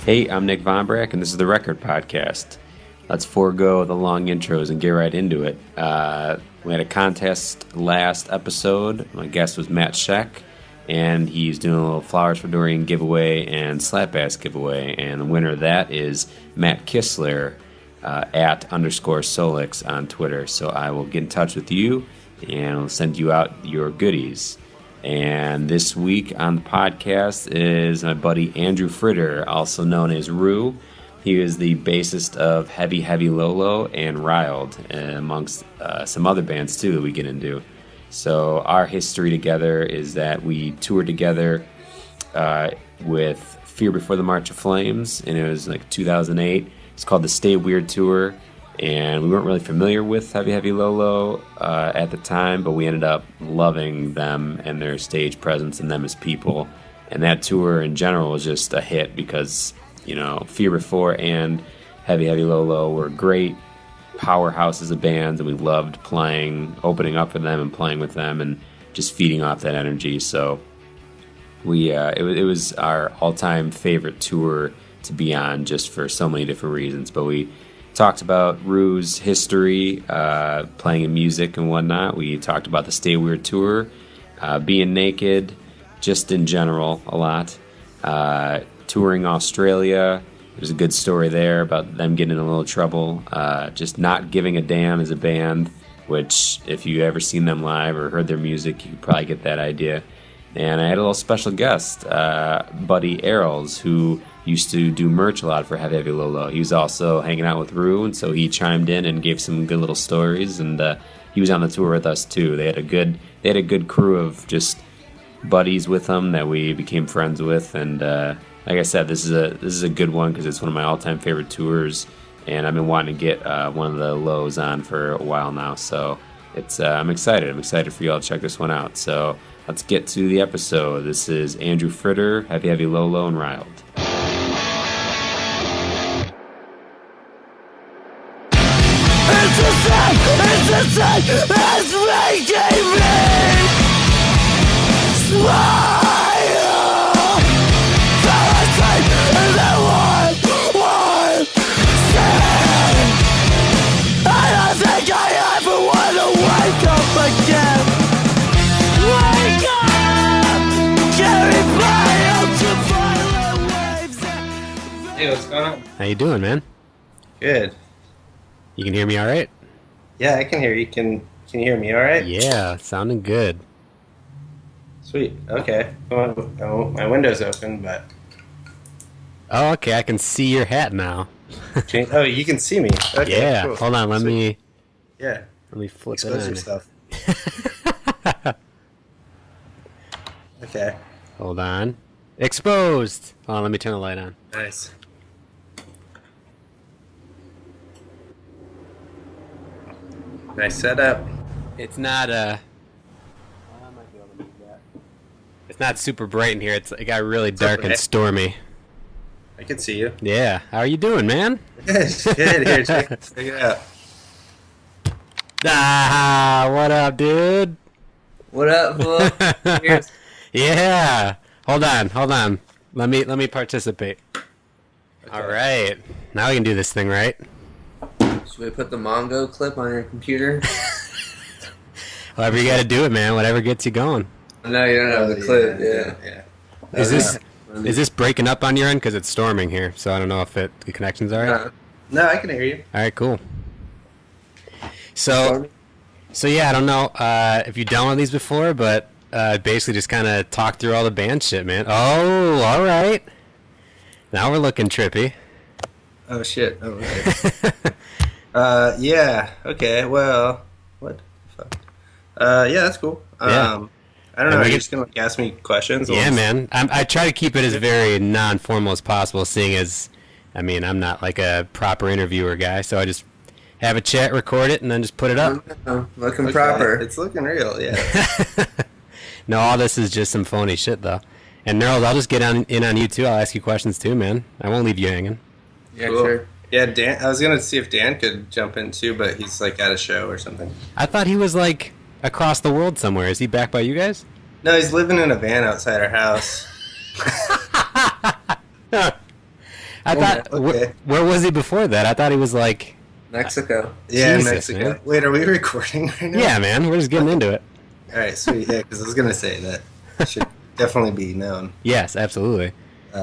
Hey, I'm Nick Von Brack, and this is the Record Podcast. Let's forego the long intros and get right into it. We had a contest last episode. My guest was Matt Scheck, and he's doing a little Flowers for Dorian giveaway and Slap Ass giveaway. And the winner of that is Matt Kistler at _Solix on Twitter. So I will get in touch with you and I'll send you out your goodies. And this week on the podcast is my buddy Andrew Fritter, also known as Rue. He is the bassist of Heavy Heavy Lolo and Riled, amongst some other bands too that we get into. So our history together is that we toured together with Fear Before the March of Flames, and it was like 2008. It's called the Stay Weird Tour, and we weren't really familiar with Heavy Heavy Lolo at the time, but we ended up loving them and their stage presence and them as people. And that tour in general was just a hit because, you know, Fear Before and Heavy Heavy Lolo were great powerhouses of bands, and we loved playing, opening up for them and playing with them and just feeding off that energy. So it was our all-time favorite tour to be on, just for so many different reasons. But we talked about Rue's history, playing in music and whatnot. We talked about the Stay Weird tour, being naked, just in general a lot. Touring Australia, there's a good story there about them getting in a little trouble. Just not giving a damn as a band, which if you ever seen them live or heard their music, you could probably get that idea. And I had a little special guest, Buddy Errol's, who used to do merch a lot for Heavy Heavy Lolo. He was also hanging out with Rue, and so he chimed in and gave some good little stories, and he was on the tour with us too. They had a good crew of just buddies with them that we became friends with, and like I said, this is a good one because it's one of my all-time favorite tours, and I've been wanting to get one of the Lows on for a while now, so I'm excited. I'm excited for you all to check this one out. So let's get to the episode. This is Andrew Fritter, Heavy Heavy Lolo, and Riled. It's making me smile. Parasite is the one sin. I don't think I ever want to wake up again. Wake up, carried by ultraviolet waves. Hey, what's going on? How you doing, man? Good. You can hear me all right? Yeah, I can hear you. Can you hear me all right? Yeah, sounding good. Sweet. Okay. Oh, my window's open, but... Oh, okay, I can see your hat now. Oh, you can see me. Okay, yeah, cool. hold on, let me flip Expose it on. yourself. Okay. Hold on. Exposed! Hold on, let me turn the light on. Nice. Nice setup. It's not it's not super bright in here. It got really dark okay. and stormy. I can see you. Yeah. How are you doing, man? Good. Here, check it out. Ah, what up, dude? What up, fool? Cheers. Yeah. Hold on. Let me participate. Okay. All right. Now we can do this thing, right? Should we put the Mongo clip on your computer? However you got to do it, man. Whatever gets you going. No, you don't have the clip. Yeah. Is this breaking up on your end? Because it's storming here, so I don't know if the connection's all right. No, I can hear you. All right, cool. So yeah, I don't know if you've done one of these before, but basically just kind of talk through all the band shit, man. Oh, all right. Now we're looking trippy. Oh, shit. Oh, okay. Yeah. Okay. Well, what the fuck? Yeah, that's cool. Yeah. I don't know. Are you just gonna ask me questions? Yeah, man. I try to keep it as very non-formal as possible, seeing as, I mean, I'm not like a proper interviewer guy, so I just have a chat, record it, and then just put it up. Looking proper. It's looking real. Yeah. No, all this is just some phony shit, though. And Nerls, I'll just get in on you too. I'll ask you questions too, man. I won't leave you hanging. Yeah, Cool. sure. Yeah, Dan. I was gonna see if Dan could jump in too, but he's like at a show or something. I thought he was like across the world somewhere. Is he back by you guys? No, he's living in a van outside our house. I thought, okay. where was he before that? I thought he was like, Mexico. Yeah, Jesus, Mexico. man. Wait, are we recording right now? yeah, man, we're just getting into it. All right, sweet. Yeah, because I was gonna say that should definitely be known. Yes, absolutely.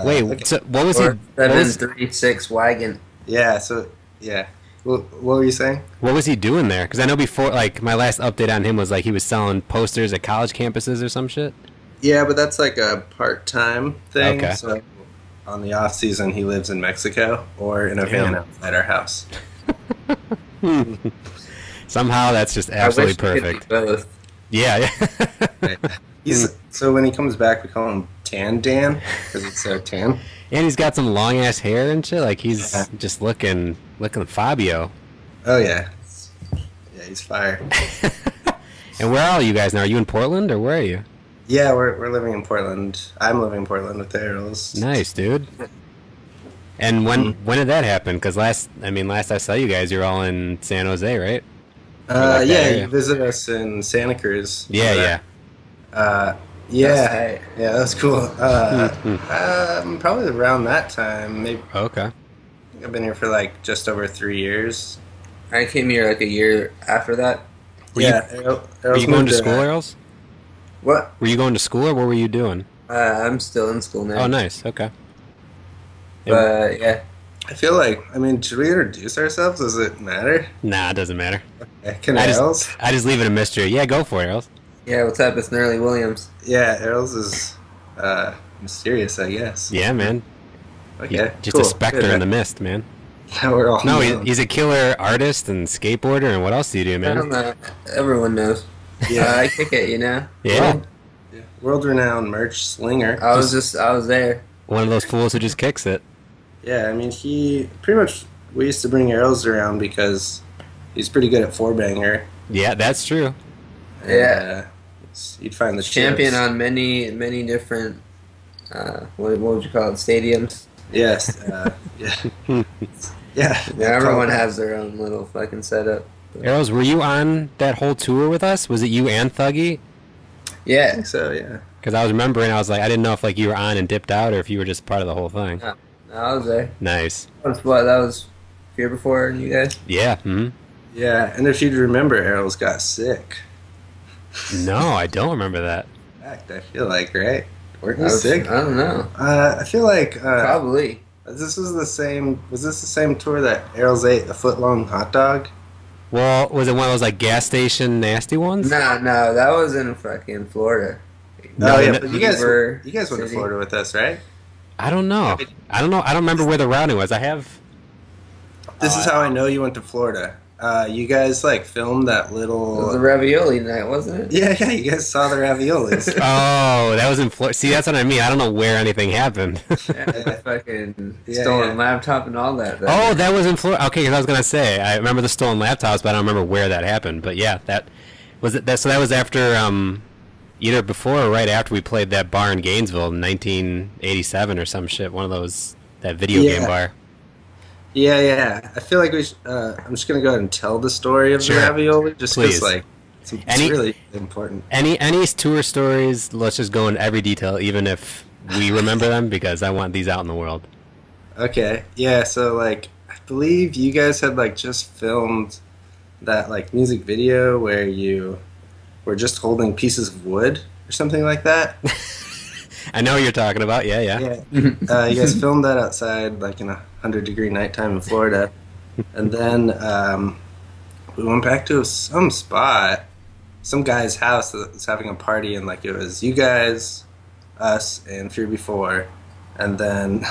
Wait, okay. so what was he? Or What was, 736 wagon. Yeah. So yeah. What were you saying? what was he doing there? Because I know before, like, my last update on him was like he was selling posters at college campuses or some shit. Yeah, but that's like a part-time thing. Okay. So on the off season, he lives in Mexico or in a van outside our house. Somehow that's just I wish absolutely we could perfect. do both. Yeah, Right. So when he comes back, we call him Tan Dan because he's so tan. and he's got some long ass hair and shit. Like he's Yeah. just looking Fabio. Oh yeah, yeah, he's fire. And where are you guys now? Are you in Portland or where are you? Yeah, we're living in Portland. I'm living in Portland with the Arrows. Nice, dude. And when did that happen? Because last I saw you guys, you're all in San Jose, right? like that Yeah, area. you visit us in Santa Cruz. Yeah, yeah. Yeah, That's tight. yeah, that's cool. Probably around that time. Maybe Okay. I've been here for like just over 3 years. I came here like a year after that. Were yeah, Were you going to school, Earls? What? Were you going to school or what were you doing? I'm still in school now. Oh, nice. Okay. But yeah, I feel like, should we introduce ourselves? Does it matter? Nah, it doesn't matter. Can I Errol's? just leave it a mystery. Yeah, go for it, Earls. yeah. What's up? It's Gnarly Williams. Yeah, Errol's is mysterious, I guess. Yeah, man. Okay, Just a specter in the mist, man. Now we're all No, known. he's a killer artist and skateboarder. And what else do you do, I don't man? know. Everyone knows. Yeah. I kick it. You know. Yeah, World-renowned merch slinger. I was there. one of those fools who just kicks it. Yeah, he pretty much, we used to bring Errol's around because he's pretty good at four-banger. Yeah, that's true. And, Yeah. you'd find the Champion chips. on many different. What would you call it? Stadiums. Yes, yeah. Yeah, Yeah, everyone has their own little fucking setup. Arrows, were you on that whole tour with us? Was it you and Thuggy? I Yeah. think so, yeah. Because I was remembering, I was like, I didn't know if like you were on and dipped out or if you were just part of the whole thing. No, I was there. Nice. That was year before you guys. Yeah. Hmm. Yeah, and if you'd remember, Errol's got sick. No, I don't remember that. In fact, I feel like, right? Weren't I you was- sick? I don't know. I feel like Probably. this was the same. Was this the same tour that Errol's ate a foot-long hot dog? Well, was it one of those like gas station nasty ones? No, that was in fucking Florida. No, Oh yeah, no, but you guys Denver went to City. Florida with us, right? I don't know. I don't know. I don't remember where the routing was. I have. This is how I know you went to Florida. You guys like filmed that It was little. the ravioli night, wasn't it? Yeah, you guys saw the raviolis. Oh, that was in Florida. See, that's what I mean. I don't know where anything happened. Yeah, fucking Yeah, stolen yeah. laptop and all that. Oh, that was in Florida. Okay, because I was gonna say I remember the stolen laptops, but I don't remember where that happened. But yeah, that was it. So that was after either before or right after we played that bar in Gainesville in 1987 or some shit. One of those that video game Yeah. bar. Yeah. I feel like we. I'm just gonna go ahead and tell the story of Sure. the ravioli, just Please. because like it's Any- really important. Any tour stories? Let's just go in every detail, even if we remember them, because I want these out in the world. Okay, yeah. So like, I believe you guys had like just filmed that like music video where you were just holding pieces of wood or something like that. I know what you're talking about. Yeah, yeah. Yeah. You guys filmed that outside, like in a 100-degree nighttime in Florida, and then we went back to some spot, some guy's house that was having a party, and like it was you guys, us, and Fear Before, and then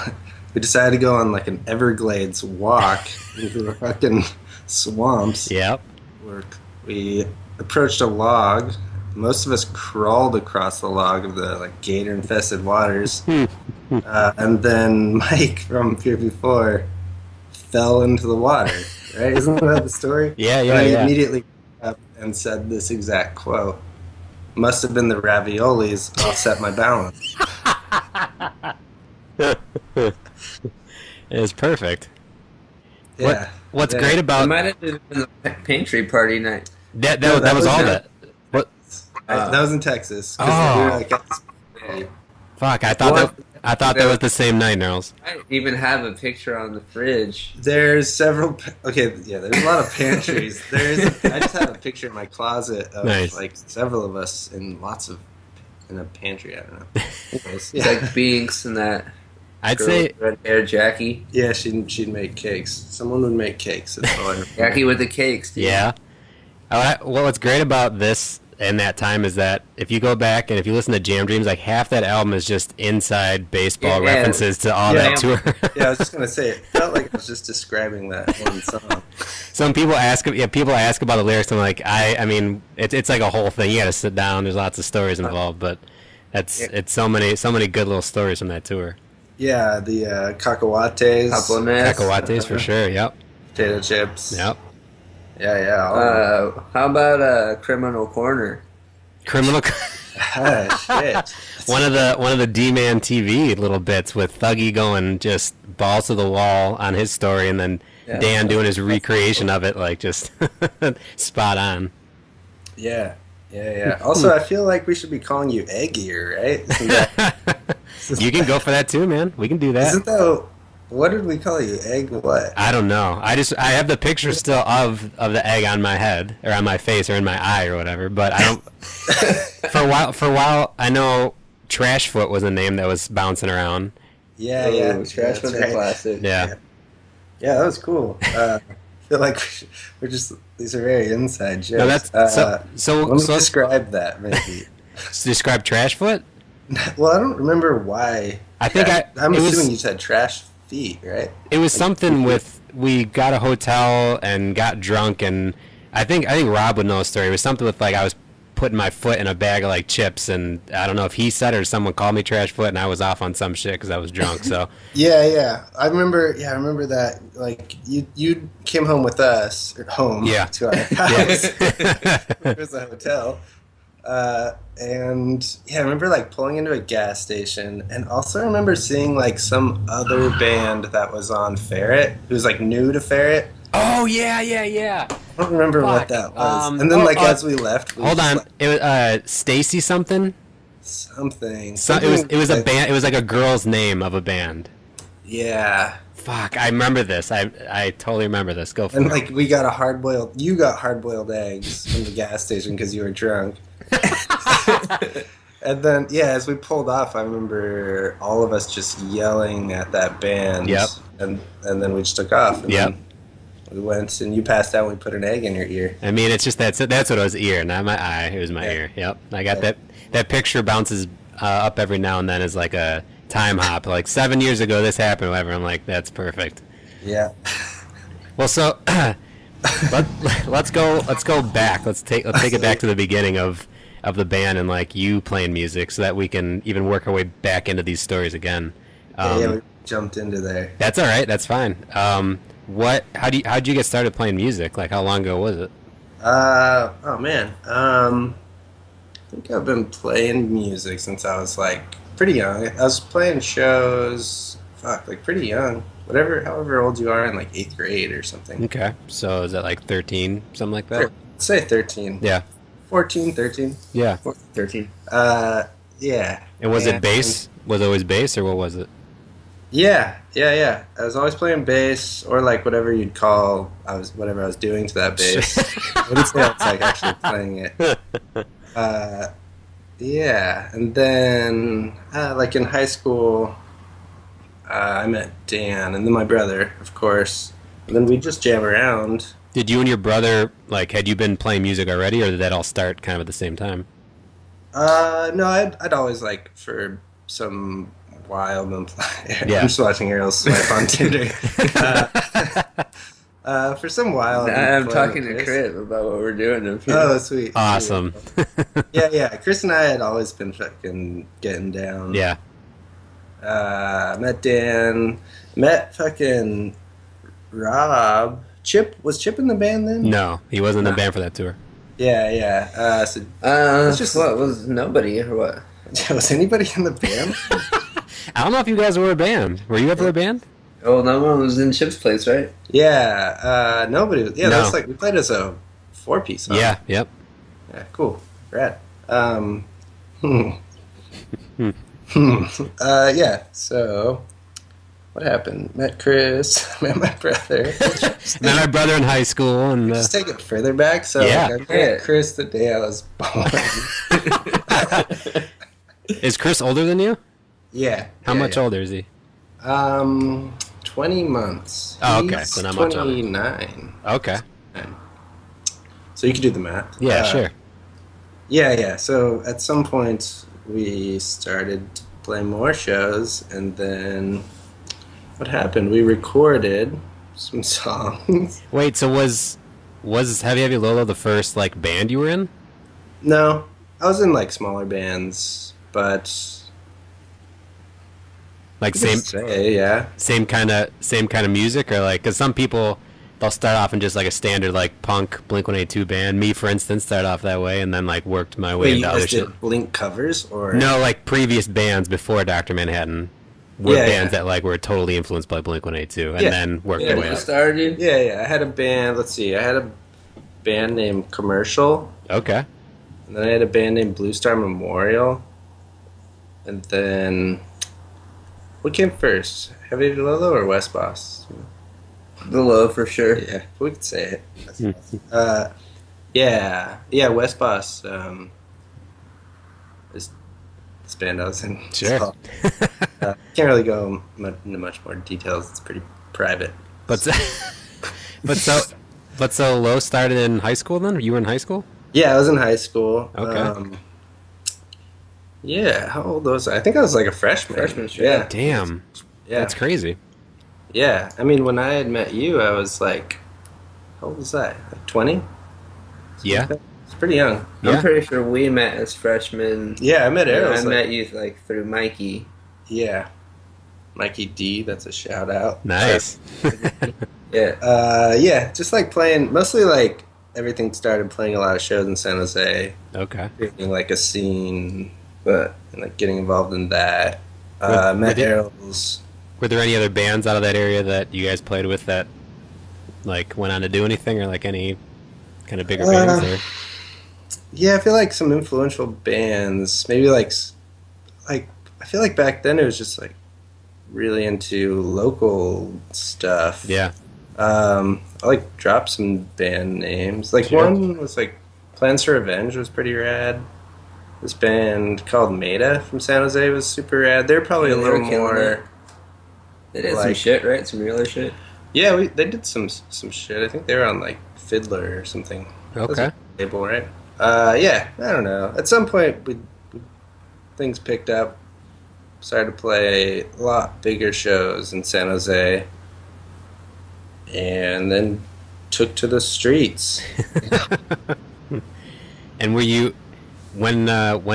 we decided to go on like an Everglades walk into the fucking swamps. Yep. Where we approached a log. Most of us crawled across the log of the like gator-infested waters, and then Mike from Fear Before fell into the water. Right? Isn't that the story? Yeah, And I yeah. immediately got up and said this exact quote: "Must have been the raviolis offset my balance." It's perfect. Yeah. What's Yeah. great It about might have been the pantry party night. that? No, That was all in- that. What? that was in Texas. 'cause Oh. we were, like, at this- Fuck! I thought What? I thought that was the same night, Nels. I even have a picture on the fridge. There's several. Okay, yeah, there's a lot of pantries. I just have a picture in my closet of Nice. like several of us in a pantry. I don't know. Anyways, It's like Binks and that I'd girl say with red hair, Jackie. yeah, she'd make cakes. Someone would make cakes. That's all I remember. Jackie with the cakes. Dude. yeah. Well, what's great about this and that time is that if you go back and if you listen to Jam Dreams, like half that album is just inside baseball Yeah. references to all Yeah. that tour. Yeah, I was just gonna say it felt like I was just describing that one song. Some people ask about the lyrics. I'm like, I mean, it's like a whole thing. You got to sit down. There's lots of stories involved, but it's so many good little stories from that tour. Yeah, the cacahuates, Capones. Cacahuates for sure. Yep. potato chips. Yep. Yeah. All of them. How about Criminal Corner? Criminal. Ah, shit. One of the D-Man TV little bits with Thuggy going just balls to the wall on his story, and then Dan doing his recreation of it, like just spot on. Yeah. Also, I feel like we should be calling you Egg Ear, right? You can go for that too, man. We can do that. Isn't that what did we call you? Egg what? I don't know. I have the picture still of the egg on my head or on my face or in my eye or whatever. But I don't. For a while, I know Trashfoot was a name that was bouncing around. Yeah. Trash was a classic. Yeah. Yeah, that was cool. I feel like these are very inside jokes. No, that's so. Let me describe that maybe. Describe Trashfoot. Well, I don't remember why. I think I'm it was- assuming you said trash feet, right? It was something with we got a hotel and got drunk, and I think Rob would know a story. It was something with like I was putting my foot in a bag of like chips, and I don't know if he said it or someone called me trash foot, and I was off on some shit because I was drunk. So Yeah. I remember that. Like you came home with us, or home to our house. It was a hotel. And I remember like pulling into a gas station, and also remember seeing like some other band that was on Ferret. It was like new to Ferret. oh yeah. I don't remember what that was. And then as we left, we Hold just, on, like, it was Stacy something. something. It was a band. It was like a girl's name of a band. Yeah. Fuck, I remember this. I totally remember this. Go for And it. like you got hard-boiled eggs from the gas station because you were drunk. And then as we pulled off, I remember all of us just yelling at that band. Yep. And then we just took off. And Yep. then we went and you passed out. And we put an egg in your ear. I mean, it's just that's what it was. Ear, not my eye. It was my ear. Yep. I got that picture bounces up every now and then as like a time hop. Like 7 years ago, this happened. Whatever. I'm like, that's perfect. Yeah. Well, so let's go back. Let's take it back to the beginning of the band and like you playing music, so that we can even work our way back into these stories again. We jumped into there. That's all right. That's fine. How'd you get started playing music? Like, how long ago was it? Oh man. I think I've been playing music since I was like pretty young. I was playing shows, like pretty young. However old you are in like 8th grade or something. Okay. So is that like 13, something like that? Say 13. Yeah. 14, 13. Yeah. 13. Yeah. And was it bass? Was it always bass, or what was it? Yeah. I was always playing bass, or like whatever you'd call whatever I was doing to that bass. I wouldn't say I was like actually playing it. Yeah, and then like in high school, I met Dan, and then my brother, of course. And then we just jam around. Did you and your brother, like, had you been playing music already, or did that all start kind of at the same time? No, I'd always like for some while been playing. Yeah. I'm just watching Ariel swipe on Tinder. For some while, I'm talking to Chris about what we're doing. Oh, sweet. Awesome. Yeah. Chris and I had always been fucking getting down. Yeah. Met Dan. Met fucking Rob. Was Chip in the band then? No, he wasn't in the band for that tour. Yeah. So what was nobody or what? was anybody in the band? I don't know if you guys were a band. Were you ever a band? Oh, no one was in Chip's place, right? Yeah. Nobody. Yeah, No. that's like we played as a 4-piece. Huh? Yeah. Yep. Yeah. Cool. Rad. Yeah. So, what happened? Met Chris. Met my brother. Met my brother in high school, and Just take it further back. So, Yeah. like, I met Chris the day I was born. is Chris older than you? Yeah. How much older is he? 20 months. Oh, okay. He's So not much older. 29. Okay. So you can do the math. Yeah, sure. Yeah. So at some point we started to play more shows, and then what happened? We recorded some songs. Wait, so was Heavy Heavy Lolo the first like band you were in? No, I was in like smaller bands, but Like you could same say, yeah. same kind of music, or like, because some people they'll start off in just like a standard like punk Blink-182 band. Me, for instance, started off that way and then like worked my way Wait, you into other guys shit. did Blink covers or No, like previous bands before Dr. Manhattan were Yeah, bands yeah. that like were totally influenced by Blink-182 and Yeah. then worked Yeah, their way You up. started. Yeah. I had a band. Let's see. I had a band named Commercial, Okay. and then I had a band named Blue Star Memorial, and then what came first? Heavy Lolo or West Boss? The low for sure. Yeah, we could say it. Yeah, West Boss is this band I was in. Sure. Can't really go into much more details. It's pretty private. But so Low started in high school then? You were in high school? Yeah, I was in high school. Okay. Yeah, how old was I? I think I was like a freshman. Freshman, sure. Yeah. Damn. Yeah. That's crazy. Yeah. I mean, when I had met you, I was like, how old was I? Like 20? Yeah. It's pretty young. Yeah. I'm pretty sure we met as freshmen. Yeah, I met And Errol. I met you like through Mikey. Yeah. Mikey D, that's a shout out. Nice. Yeah. Yeah, just like playing, mostly like everything started playing a lot of shows in San Jose, Okay. creating like a scene, and like getting involved in that. Were Met there- Errol's. Were there any other bands out of that area that you guys played with that like went on to do anything, or like any kind of bigger bands there? Yeah, I feel like some influential bands. Maybe like I feel like back then it was just like really into local stuff. Yeah. I like dropped some band names. Like Sure. one was like Plans for Revenge was pretty rad. This band called Maida from San Jose was super rad. They're probably Yeah, a they little were killing more. it. They did some like- shit, right? Some real shit. Yeah, they did some shit. I think they were on like Fiddler or something. That was Okay. a label, right? Yeah, I don't know. At some point, things picked up. Started to play a lot bigger shows in San Jose, and then took to the streets. And were you when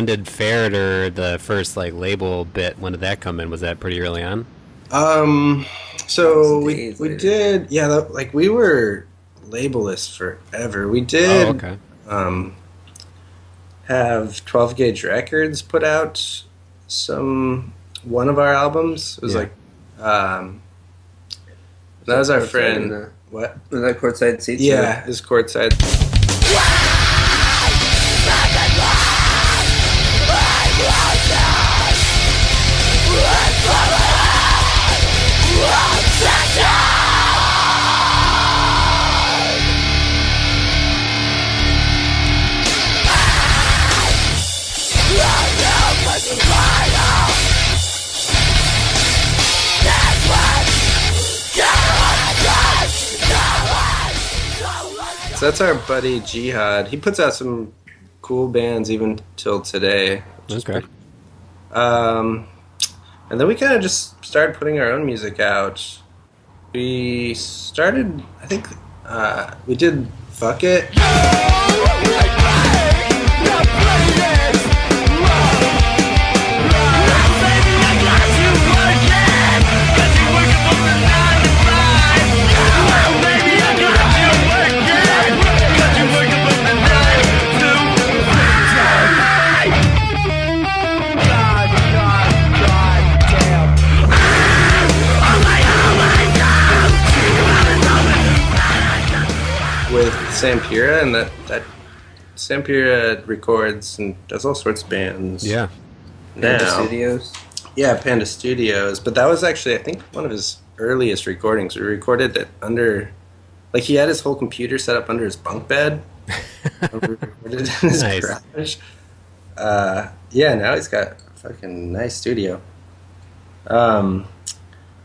did Ferret, or the first like label bit, when did that come in? Was that pretty early on? So Days we later. did, yeah, like we were labelless forever. We did Oh, okay. have 12 Gauge Records put out one of our albums. It was Yeah. like that was our Courtside friend. in the- What? Was that courtside seats? Yeah, it was courtside. So that's our buddy Jihad. He puts out some cool bands even till today. Okay. And then we kind of just started putting our own music out. We started, I think, we did Fuck It. With Sampira, and that Sampira records and does all sorts of bands. Yeah. The Now, studios. Yeah, Panda Studios. But that was actually, I think, one of his earliest recordings. We recorded it under, like, he had his whole computer set up under his bunk bed. And we recorded it in his Nice. garage. Yeah, now he's got a fucking nice studio.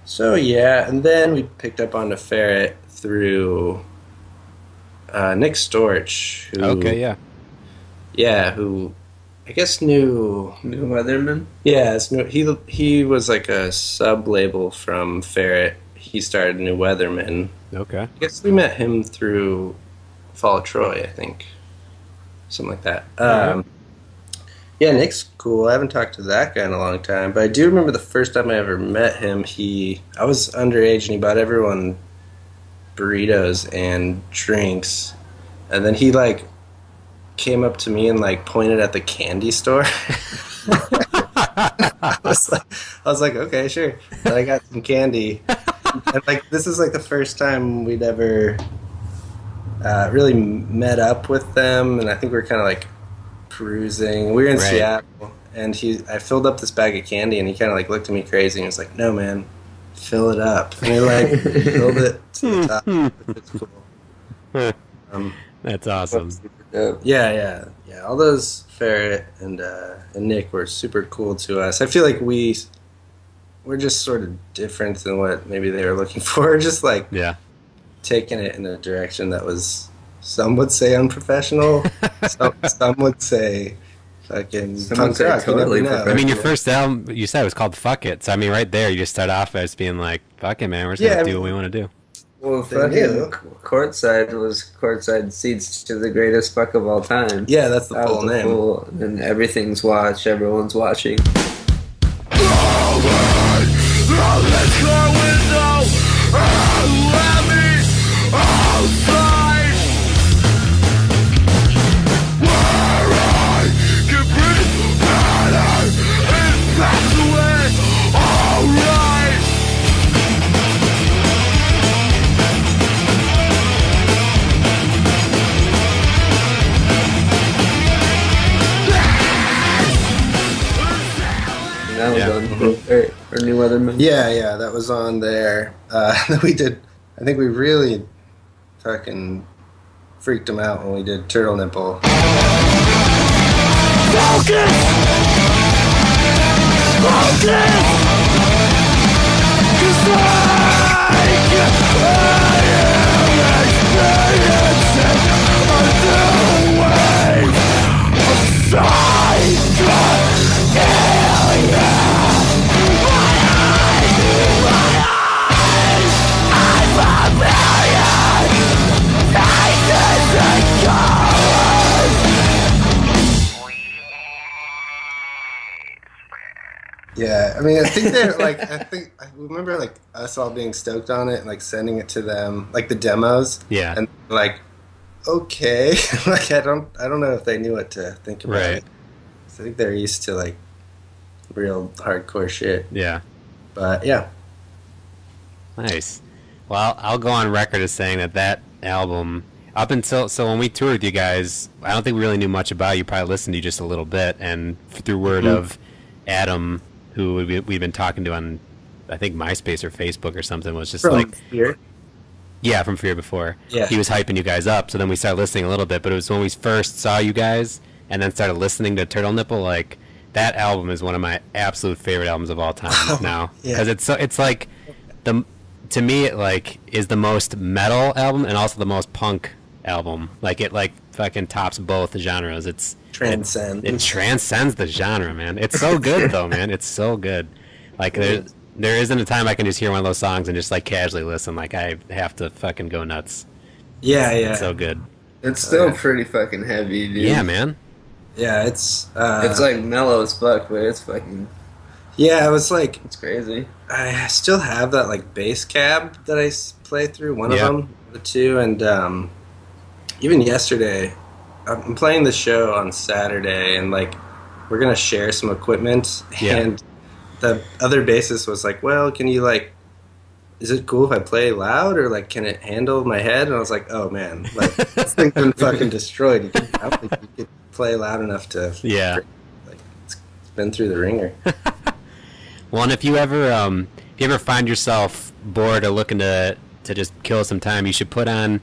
So yeah, and then we picked up on the Ferret through Nick Storch, who Okay, yeah. yeah, who I guess knew. New Weatherman. Yeah, he was like a sub label from Ferret. He started New Weatherman. Okay. I guess we met him through Fall of Troy, I think, something like that. Yeah, Nick's cool. I haven't talked to that guy in a long time, but I do remember the first time I ever met him. I was underage and he bought everyone burritos and drinks, and then he like came up to me and like pointed at the candy store. I was like, okay, sure. And I got some candy, and like this is like the first time we'd ever really met up with them, and I think we were kind of like perusing. We were in Right. Seattle, and I filled up this bag of candy, and he kind of like looked at me crazy, and he was like, "No, man, fill it up." And he like filled it to the top. It's cool. That's awesome. Yeah. All those Ferret and Nick were super cool to us. I feel like we're just sort of different than what maybe they were looking for. Just like Yeah. taking it in a direction that was, some would say, unprofessional. some would say fucking Some punk would say rock. You never totally know. I mean, your first album, you said it was called Fuck It. So, I mean, right there, you just start off as being like, fuck it, man. We're just going to do what we want to do. Well, They fucking knew. Courtside was Courtside Seats to the greatest fuck of all time. Yeah, that's the That full was the name. full- and everything's watched, everyone's watching. And that was Yeah. on or New Weatherman. Yeah, that was on there. We did. I think we really fucking freaked them out when we did Turtle Nipple. Yeah, I mean, I think they're like, I remember like us all being stoked on it and like sending it to them, like the demos. Yeah. And like, okay, like I don't know if they knew what to think about Right. it. So I think they're used to like real hardcore shit. Yeah. But yeah, Nice. Well, I'll go on record as saying that album, up until, so when we toured with you guys, I don't think we really knew much about it. You probably listened to you just a little bit, and through word of Adam, who we've been talking to on, I think, MySpace or Facebook or something, was just like, here. yeah, from Fear Before. Yeah. He was hyping you guys up, so then we started listening a little bit, but it was when we first saw you guys and then started listening to Turtle Nipple, like, that album is one of my absolute favorite albums of all time now. yeah. Because it's like, to me, it, like, is the most metal album and also the most punk album. Like, it, like, fucking tops both genres. It transcends the genre, man. It's so good, though, man. It's so good. Like, there isn't a time I can just hear one of those songs and just, like, casually listen. Like, I have to fucking go nuts. Yeah. It's so good. It's still pretty fucking heavy, dude. Yeah, man. Yeah, it's like mellow as fuck, but it's fucking, yeah, it was like, it's crazy. I still have that like bass cab that I play through, one Yeah. of them, the two, and even yesterday, I'm playing the show on Saturday, and like we're gonna share some equipment, Yeah. and the other bassist was like, "Well, can you like, is it cool if I play loud, or like can it handle my head?" And I was like, "Oh man, like this thing's been fucking destroyed. I don't think you could play loud enough to Yeah. like it's been through the ringer." Well, and if you ever find yourself bored or looking to just kill some time, you should put on.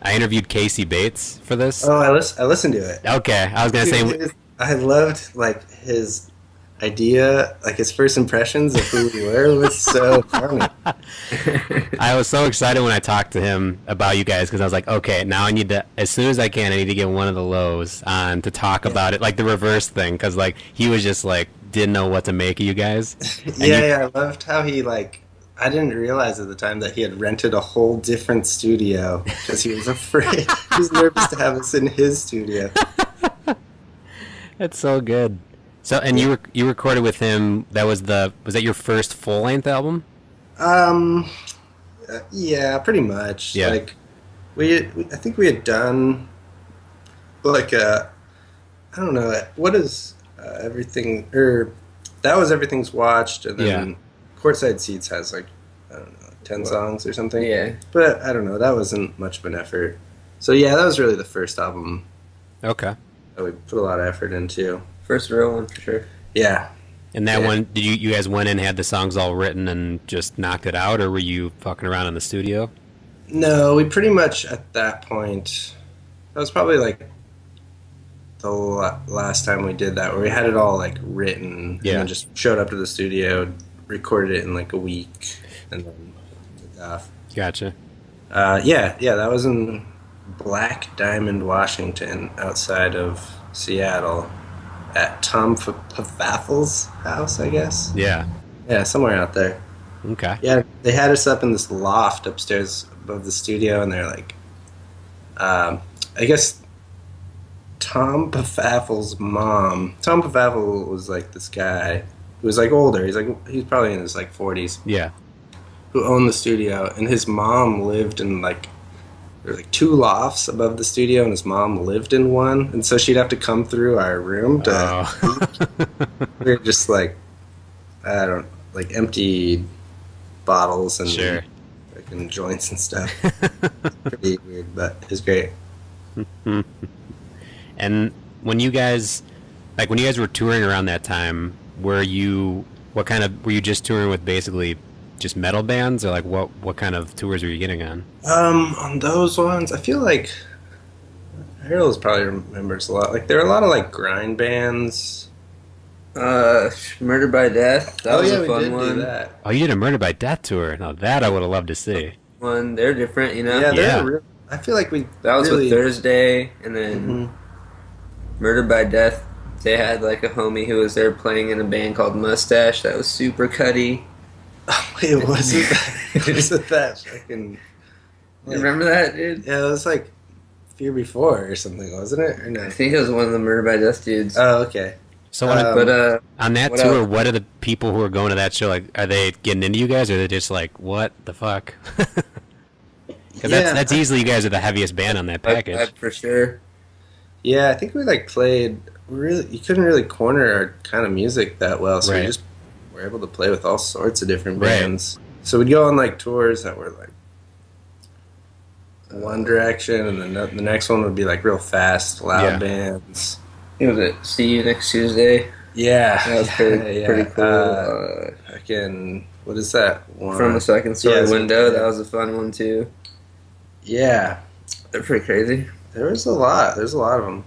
I interviewed Casey Bates for this. Oh, I listened to it. Okay, I was gonna say. I loved like his idea, like his first impressions of who we were was so funny. I was so excited when I talked to him about you guys because I was like, okay, now I need to, as soon as I can, I need to get one of the lows on to talk about it, like the reverse thing, because like he was just like didn't know what to make of you guys. Yeah, I loved how he like. I didn't realize at the time that he had rented a whole different studio because he was afraid. He was nervous to have us in his studio. That's so good. So, and you recorded with him. Was that your first full length album? Yeah, pretty much. Yeah. Like I think we had done like I don't know what is everything or that was Everything's Watched, and then Courtside Seats has like I don't know 10 songs or something. Yeah. But I don't know. That wasn't much of an effort. So yeah, that was really the first album. Okay. That we put a lot of effort into. First real one for sure. Yeah. And that one, did you guys went in and had the songs all written and just knocked it out, or were you fucking around in the studio? No, we pretty much at that point. That was probably like the last time we did that, where we had it all like written, and then just showed up to the studio, recorded it in like a week, and then took off. Gotcha. Yeah, that was in Black Diamond, Washington, outside of Seattle, at Tom Pfaffle's house, I guess. Yeah, somewhere out there. Okay. Yeah, they had us up in this loft upstairs above the studio, and they're like, I guess Tom Pfaffle's mom. Tom Pfaffle was like this guy who was like older. He's probably in his like 40s. Yeah. Who owned the studio, and his mom lived in like there were like 2 lofts above the studio, and his mom lived in one, and so she'd have to come through our room to. We were just like, I don't like empty bottles and freaking joints and stuff. Pretty weird, but it was great. And when you guys were touring around that time, were you just touring with basically just metal bands, or like what kind of tours were you getting on? On those ones, I feel like Harold probably remembers a lot. Like there were a lot of like grind bands. Murder by Death. That was a fun one. Do that. Oh, you did a Murder by Death tour. Now that I would have loved to see. One, they're different, you know. Yeah. I feel like that was with Thursday, and then Murder by Death. They had like a homie who was there playing in a band called Mustache. That was super cutty. Wait, wasn't that fucking? You remember that, dude? Yeah, it was like Fear Before or something, wasn't it? Or no? I think it was one of the Murder by Death dudes. Oh, okay. So, on that what tour, else? what are the people who are going to that show like? Are they getting into you guys, or are they just like, what the fuck? Because that's easily you guys are the heaviest band on that package. For sure. Yeah, I think we like played. You couldn't really corner our kind of music that well, so we just were able to play with all sorts of different bands. So we'd go on like tours that were like one direction, and then the next one would be like real fast, loud bands. It was it. See You Next Tuesday. Yeah, that was pretty cool. What is that one? From the Second Story Window. That was a fun one too. Yeah, they're pretty crazy. There's a lot of them.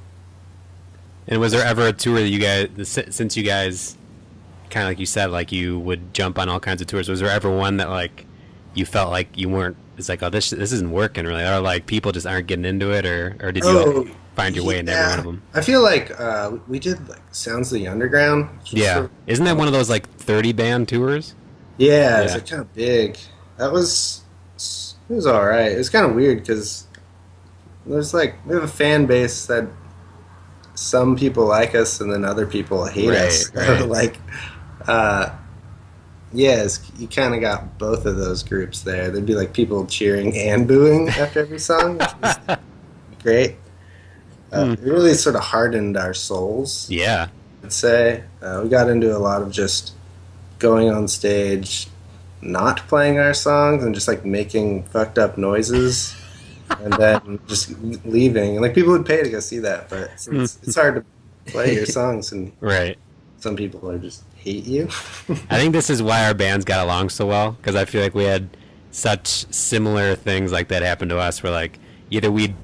And was there ever a tour that you guys, since you guys, kind of like you said, like you would jump on all kinds of tours, was there ever one that like you felt like you weren't? It's like, oh, this isn't working really, or like people just aren't getting into it, or did you find your way into every one of them? I feel like we did like Sounds of the Underground. Yeah, isn't that one of those like 30 band tours? Yeah, it's like kind of big. It was all right. It was kind of weird because there's like we have a fan base that some people like us and then other people hate us. Right. Like, you kind of got both of those groups there. There'd be like people cheering and booing after every song, which was great. It really sort of hardened our souls. Yeah, I'd say we got into a lot of just going on stage, not playing our songs, and just like making fucked up noises. And then just leaving. And like people would pay to go see that, but it's hard to play your songs and some people are just hate you. I think this is why our bands got along so well, because I feel like we had such similar things like that happen to us, where like either we'd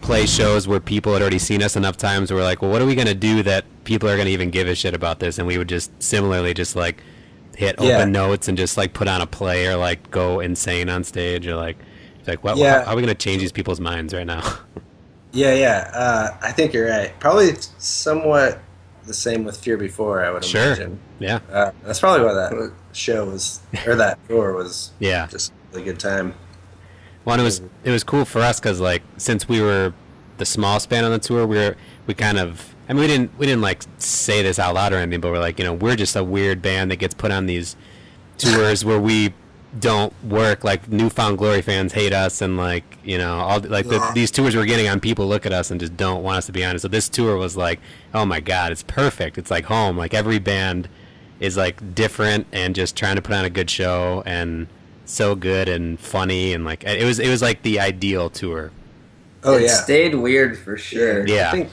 play shows where people had already seen us enough times where we're like, well, what are we going to do that people are going to even give a shit about this? And we would just similarly just like hit open notes and just like put on a play or like go insane on stage, or like what, how are we going to change these people's minds right now? I think you're right. Probably somewhat the same with Fear Before, I would imagine. Yeah. That's probably why that show was, or that tour was just a really good time. Well, and it was cool for us because like since we were the smallest band on the tour, we kind of, I mean, we didn't like say this out loud or anything, but we're like, we're just a weird band that gets put on these tours where we don't work. Like Newfound Glory fans hate us, and like all like these tours we're getting on, people look at us and just don't want us to be on it. So this tour was like, oh my god, it's perfect. It's like home. Like every band is like different and just trying to put on a good show, and so good and funny, and like it was like the ideal tour. It stayed weird for sure. Yeah.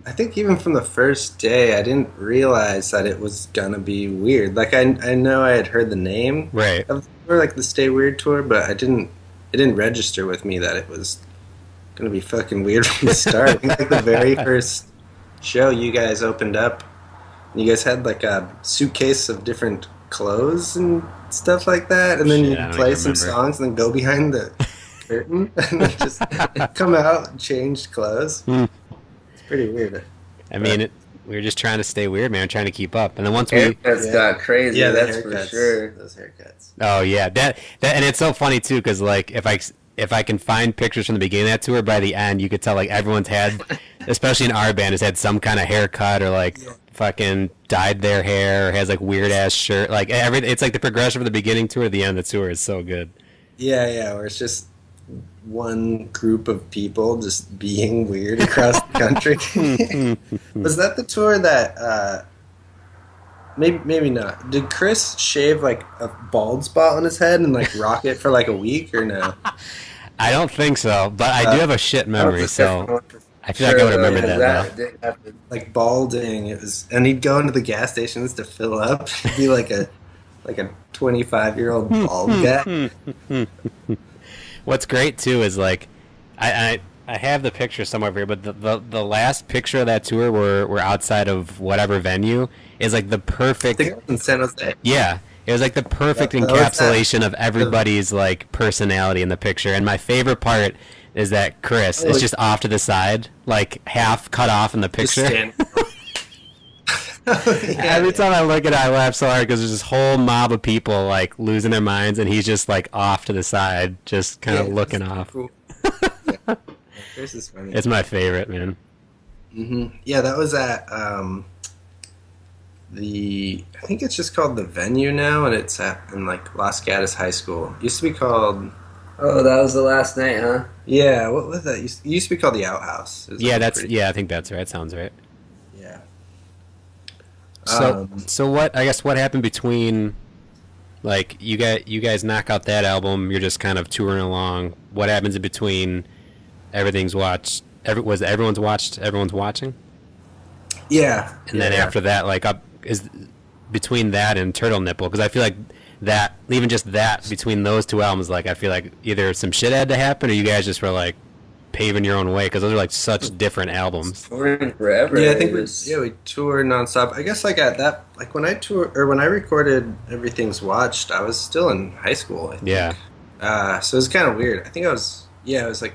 I think even from the first day, I didn't realize that it was gonna be weird. Like I know I had heard the name right of the tour, like the Stay Weird tour, but it didn't register with me that it was gonna be fucking weird from the start. I think like the very first show, you guys opened up, and you guys had like a suitcase of different clothes and stuff like that, and then you play some songs and then go behind the curtain and then just come out and change clothes. It's pretty weird. I mean, we were just trying to stay weird, man, trying to keep up. And then once haircuts got crazy, that's for sure. Those haircuts. Oh yeah, that and it's so funny too, because like if I can find pictures from the beginning of that tour, by the end you could tell like everyone's had, especially in our band, has had some kind of haircut or like fucking dyed their hair or has like weird ass shirt. Like it's like the progression from the beginning tour to the end of the tour is so good. Yeah, where it's just one group of people just being weird across the country. Was that the tour that maybe not? Did Chris shave like a bald spot on his head and like rock it for like a week, or no? I don't think so, but I do have a shit memory, so I feel like I would remember that. Like balding, it was, and he'd go into the gas stations to fill up. He'd be like a 25-year-old bald guy. What's great too is like I have the picture somewhere here, but the last picture of that tour we're outside of whatever venue is like the perfect. I think it was in San Jose. Yeah, it was like the perfect encapsulation of everybody's like personality in the picture. And my favorite part is that Chris is just off to the side, like half cut off in the picture. Every time I look at it, I laugh so hard because there's this whole mob of people like losing their minds, and he's just like off to the side, just kind of looking off. Cool. This is funny. It's my favorite, man. Mm-hmm. Yeah, that was at I think it's just called the Venue now, and it's in like Los Gatos High School. It used to be called. Oh, that was the last night, huh? Yeah, what was that? It used to be called the Outhouse. Yeah, I think that's right. Sounds right. Yeah. So what? I guess what happened between, like you guys knock out that album, you're just kind of touring along. What happens in between? Everything's watched. Everyone's watching. Yeah. And then after that, like is between that and Turtle Nipple, because I feel like that, even just that between those two albums, like I feel like either some shit had to happen or you guys just were like paving your own way, because those are like such different albums. Touring forever. Yeah, I think we toured nonstop. I guess like at that, like when I recorded Everything's Watched, I was still in high school. I think. Yeah. So it was kind of weird. I think it was like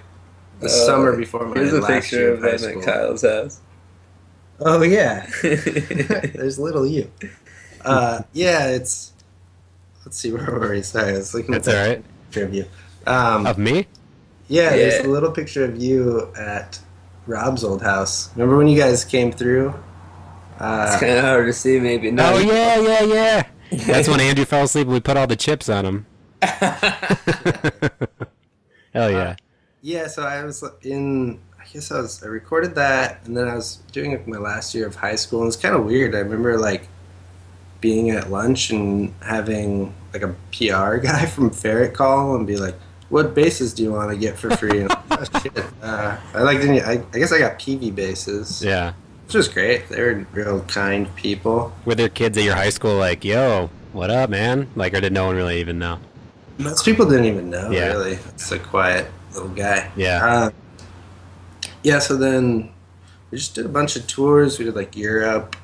the summer before my last year of high school. At Kyle's house. Oh yeah, there's little you. It's. Let's see, where were we? Sorry, I was looking at that right. picture of you. Of me? Yeah, there's a little picture of you at Rob's old house. Remember when you guys came through? It's kind of hard to see, maybe. No. Oh, yeah. That's when Andrew fell asleep and we put all the chips on him. Hell yeah. Yeah, so I was I recorded that, and then I was doing my last year of high school, and it's kind of weird. I remember, like, being at lunch and having, like, a PR guy from Ferret call and be like, what bases do you want to get for free? And, oh, shit. I guess I got PV bases. Yeah. Which was great. They were real kind people. Were there kids at your high school like, yo, what up, man? Like, or did no one really even know? Most people didn't even know, Yeah. really. It's a quiet little guy. Yeah. Yeah, so then we just did a bunch of tours. We did like Europe.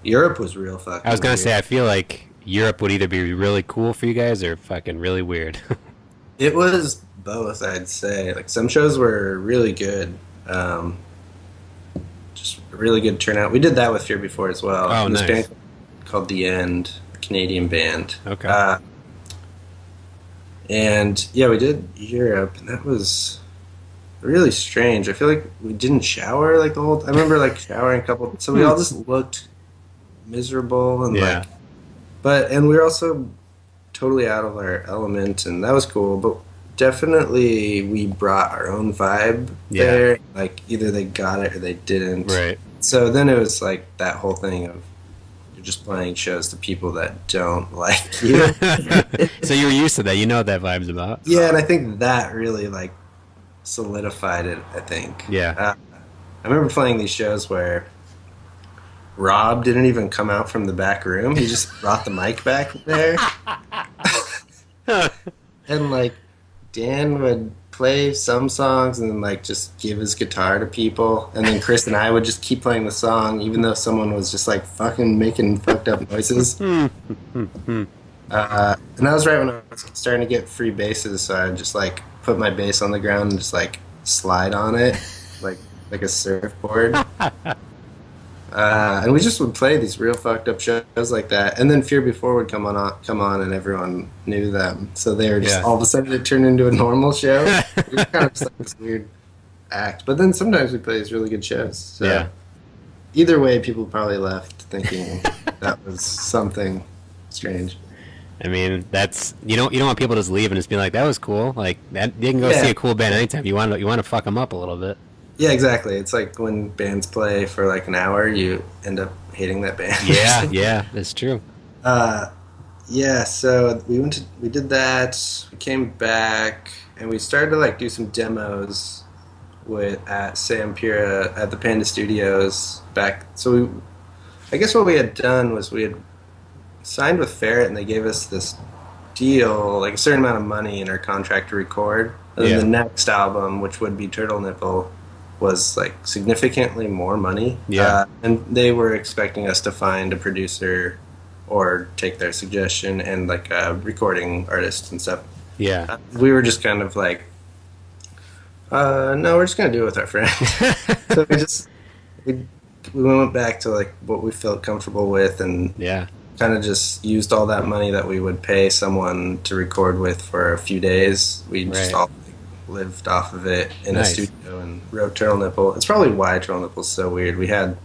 Europe was real fucking I was gonna weird. say, I feel like Europe would either be really cool for you guys or fucking really weird. It was both, I'd say. Like some shows were really good. Just a really good turnout. We did that with Fear Before as well. Oh, This nice. band called The End, a Canadian band. Okay. And yeah, we did Europe, and that was really strange. I feel like we didn't shower like the whole. I remember like showering a couple. So we all just looked miserable and Yeah. and we were also totally out of our element, and that was cool. But definitely, we brought our own vibe Yeah. there. Like either they got it or they didn't. Right. So then it was like that whole thing of you're just playing shows to people that don't like you. So you were used to that. You know what that vibe's about. Yeah, and I think that really like solidified it. I think. Yeah. I remember playing these shows where Rob didn't even come out from the back room. He just brought the mic back there, and like Dan would play some songs and then like just give his guitar to people, and then Chris and I would just keep playing the song even though someone was just like fucking making fucked up noises. And that was right when I was starting to get free basses, so I just like put my bass on the ground and just like slide on it like a surfboard. And we just would play these real fucked up shows like that, and then Fear Before would come on, and everyone knew them, so they were just Yeah. all of a sudden it turned into a normal show. It was kind of just like this weird act, but then sometimes we play these really good shows. So Yeah. either way, people probably left thinking that was something strange. I mean, that's you don't want people to just leave and just be like, that was cool. Like that, they can go Yeah. see a cool band anytime. You want to fuck them up a little bit. Yeah, exactly. It's like when bands play for like an hour, you end up hating that band. Yeah, yeah, that's true. Yeah, so we did that. We came back and we started to like do some demos at Sam Pura at the Panda Studios back. So I guess what we had done was we had signed with Ferret, and they gave us this deal, like a certain amount of money in our contract to record. And Yeah. then the next album, which would be Turtle Nipple, was like significantly more money. Yeah. And they were expecting us to find a producer or take their suggestion and like a recording artist and stuff. Yeah. We were just kind of like, no, we're just gonna do it with our friends. So we went back to like what we felt comfortable with, and Yeah. kind of just used all that money that we would pay someone to record with for a few days. We just Right. all lived off of it in Nice. a studio and wrote Turtle Nipple. It's probably why Turtle Nipple's so weird. We had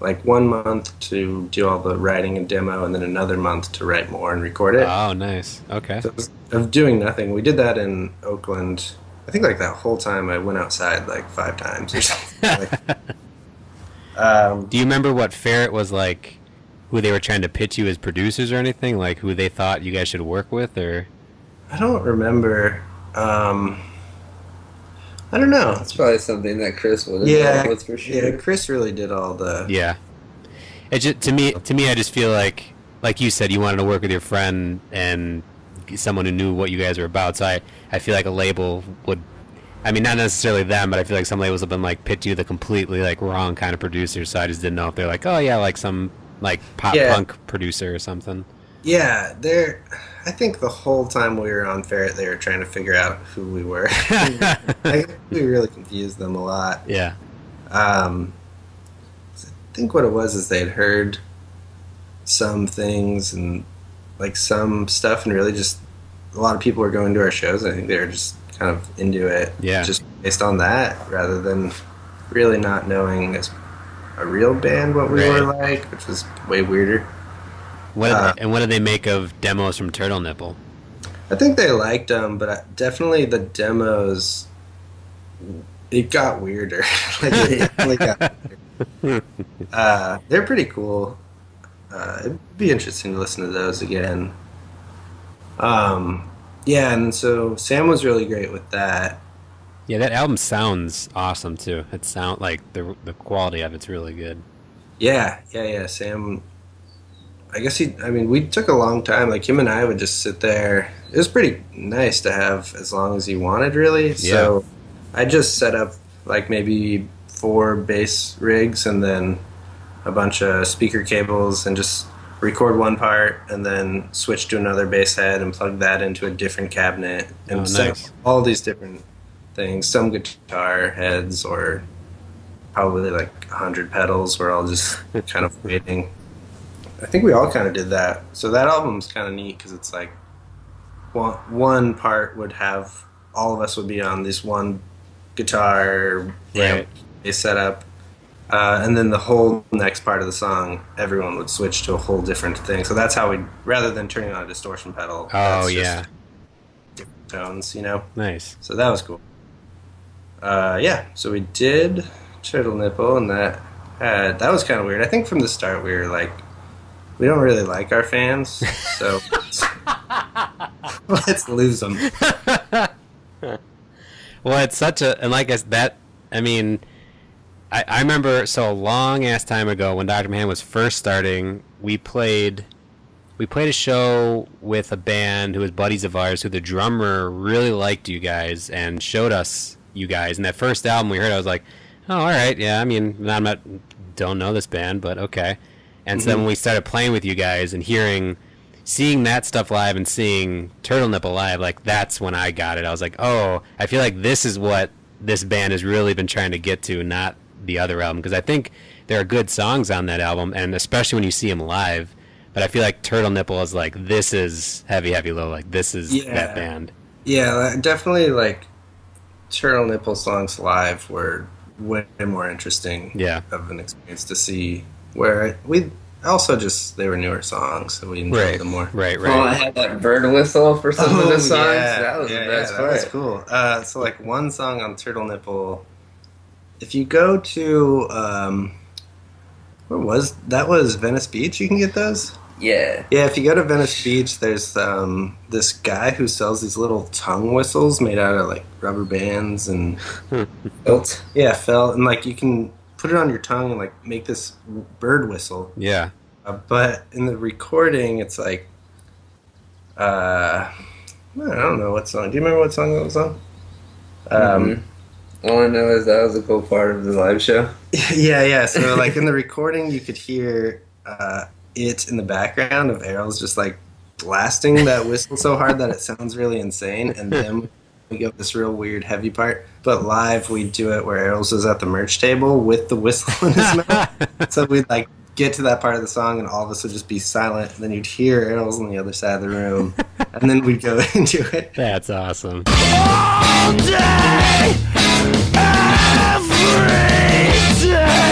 like 1 month to do all the writing and demo, and then another month to write more and record it. Oh, nice. Okay. So it was of doing nothing. We did that in Oakland. I think like that whole time I went outside like 5 times or something. Do you remember what Ferret was like? Who they were trying to pitch you as producers or anything? Like who they thought you guys should work with, or? I don't remember. I don't know. It's probably something that Chris would have Yeah, dealt with for sure. yeah. Chris really did all the. Yeah. It just, to me, I just feel like you said, you wanted to work with your friend and someone who knew what you guys were about. So I feel like a label would, I mean, not necessarily them, but I feel like some labels have been like pitch you the completely like wrong kind of producer. So I just didn't know if they're like, oh yeah, like some like pop Yeah. punk producer or something. Yeah, I think the whole time we were on Ferret, they were trying to figure out who we were. I think we really confused them a lot. Yeah. I think what it was is they'd heard some things and like some stuff, and really just a lot of people were going to our shows. I think they were just kind of into it, Yeah. just based on that, rather than really not knowing as a real band what we were like, which was way weirder. What did they make of demos from Turtle Nipple? I think they liked them, but definitely the demos, it got weirder. Like, it definitely got weirder. They're pretty cool. It'd be interesting to listen to those again. Yeah, and so Sam was really great with that. Yeah, that album sounds awesome too. It sound like the quality of it's really good. Yeah. Sam, I mean, we took a long time. Like, him and I would just sit there. It was pretty nice to have as long as he wanted, really. So I just set up, like, maybe 4 bass rigs and then a bunch of speaker cables and just record one part and then switch to another bass head and plug that into a different cabinet and set up all these different things. Some guitar heads or probably like 100 pedals were all just kind of waiting. I think we all kind of did that. So that album's kind of neat because it's like one part would have all of us would be on this one guitar amp bass setup. And then the whole next part of the song, everyone would switch to a whole different thing. So that's how we, rather than turning on a distortion pedal. Oh, yeah. Different tones, you know? Nice. So that was cool. So we did Turtle Nipple, and that was kind of weird. I think from the start we were like, we don't really like our fans, so let's lose them. Well, it's such a, and like I mean, I remember so a long ass time ago when Dr. Manhattan was first starting, we played a show with a band who was buddies of ours, who the drummer really liked you guys and showed us you guys. And that first album we heard, I was like, oh, all right, yeah. I mean, don't know this band, but okay. And so then when we started playing with you guys and seeing that stuff live and seeing Turtle Nipple live, like, that's when I got it. I was like, oh, I feel like this is what this band has really been trying to get to, not the other album. Because I think there are good songs on that album, and especially when you see them live. But I feel like Turtle Nipple is like, this is Heavy Heavy Low. Like, this is that band. Yeah, definitely, like, Turtle Nipple songs live were way more interesting of an experience to see. Where we also they were newer songs, so we enjoyed them more. Right. Well, I had that bird whistle for some of the songs. That was the best part. That was cool. So, like, one song on Turtle Nipple, if you go to, that was Venice Beach, you can get those? Yeah. Yeah, if you go to Venice Beach, there's this guy who sells these little tongue whistles made out of, like, rubber bands and felt. Yeah, felt. And, like, you can put it on your tongue and, like, make this bird whistle. Yeah. But in the recording, it's like, I don't know what song. Do you remember what song that was on? All I know is that was a cool part of the live show. Yeah. So, like, in the recording, you could hear it in the background of Errol's just, like, blasting that whistle so hard that it sounds really insane. And then we get this real weird heavy part. But live, we do it where Errol's is at the merch table with the whistle in his mouth. So we'd, like, get to that part of the song, and all of us would just be silent. And then you'd hear Errol's on the other side of the room. And then we'd go into it. That's awesome. All day, every day.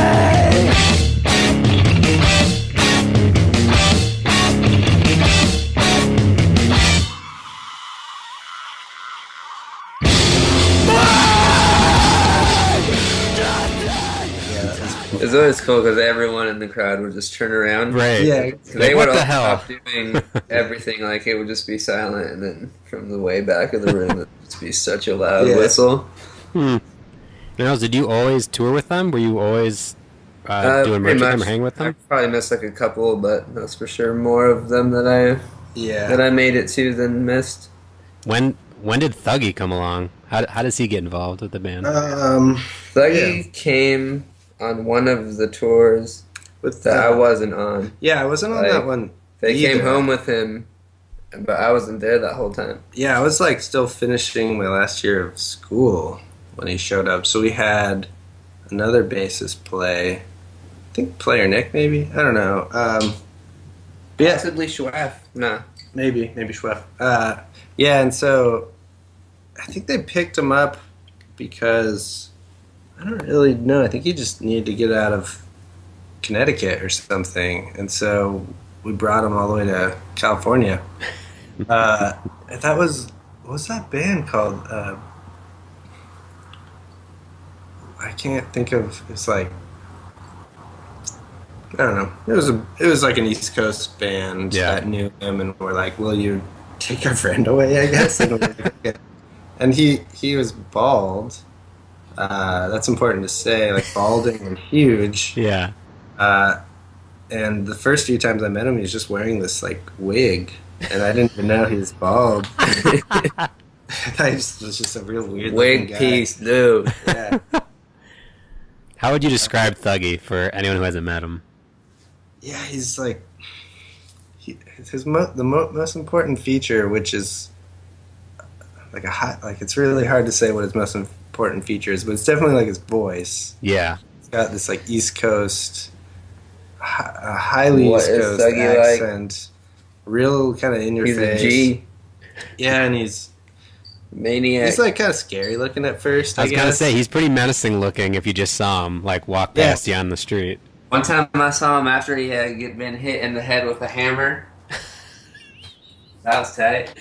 It's always cool because everyone in the crowd would just turn around. Right. Yeah. They What would the all hell? stop doing everything. Like, it would just be silent, and then from the way back of the room, it would just be such a loud whistle. Now, did you always tour with them? Were you always doing merch with them or hang with them? I probably missed like a couple, but that's for sure more of them that I made it to than missed. When did Thuggy come along? How does he get involved with the band? Thuggy came on one of the tours that I wasn't on. Yeah, I wasn't on that one. They came home with him, but I wasn't there that whole time. Yeah, I was, like, still finishing my last year of school when he showed up. So we had another bassist play. I think Player Nick, maybe? I don't know. Possibly Schwaff. No. Maybe Schweff. Yeah, and so I think they picked him up because I don't really know. I think he just needed to get out of Connecticut or something. And so we brought him all the way to California. That was, what was that band called? I can't think of, it's like, I don't know. It was like an East Coast band that knew him and were like, will you take our friend away, I guess? And and he was bald. That's important to say, like balding and huge. Yeah. And the first few times I met him, he was just wearing this like wig, and I didn't even know he was bald. I just was just a real weird wig guy. piece, dude. Yeah. How would you describe Thuggy for anyone who hasn't met him? Yeah, he's like the most important feature, which is like it's really hard to say what his most important feature is, but it's definitely like his voice. Yeah. He's got this like East Coast, highly What East is Coast Thuggy accent, real kind of in your He's face. a G. Yeah, and he's maniac. like kind of scary looking at first. I was gonna say he's pretty menacing looking if you just saw him like walk past you on the street. One time I saw him after he had been hit in the head with a hammer. That was tight.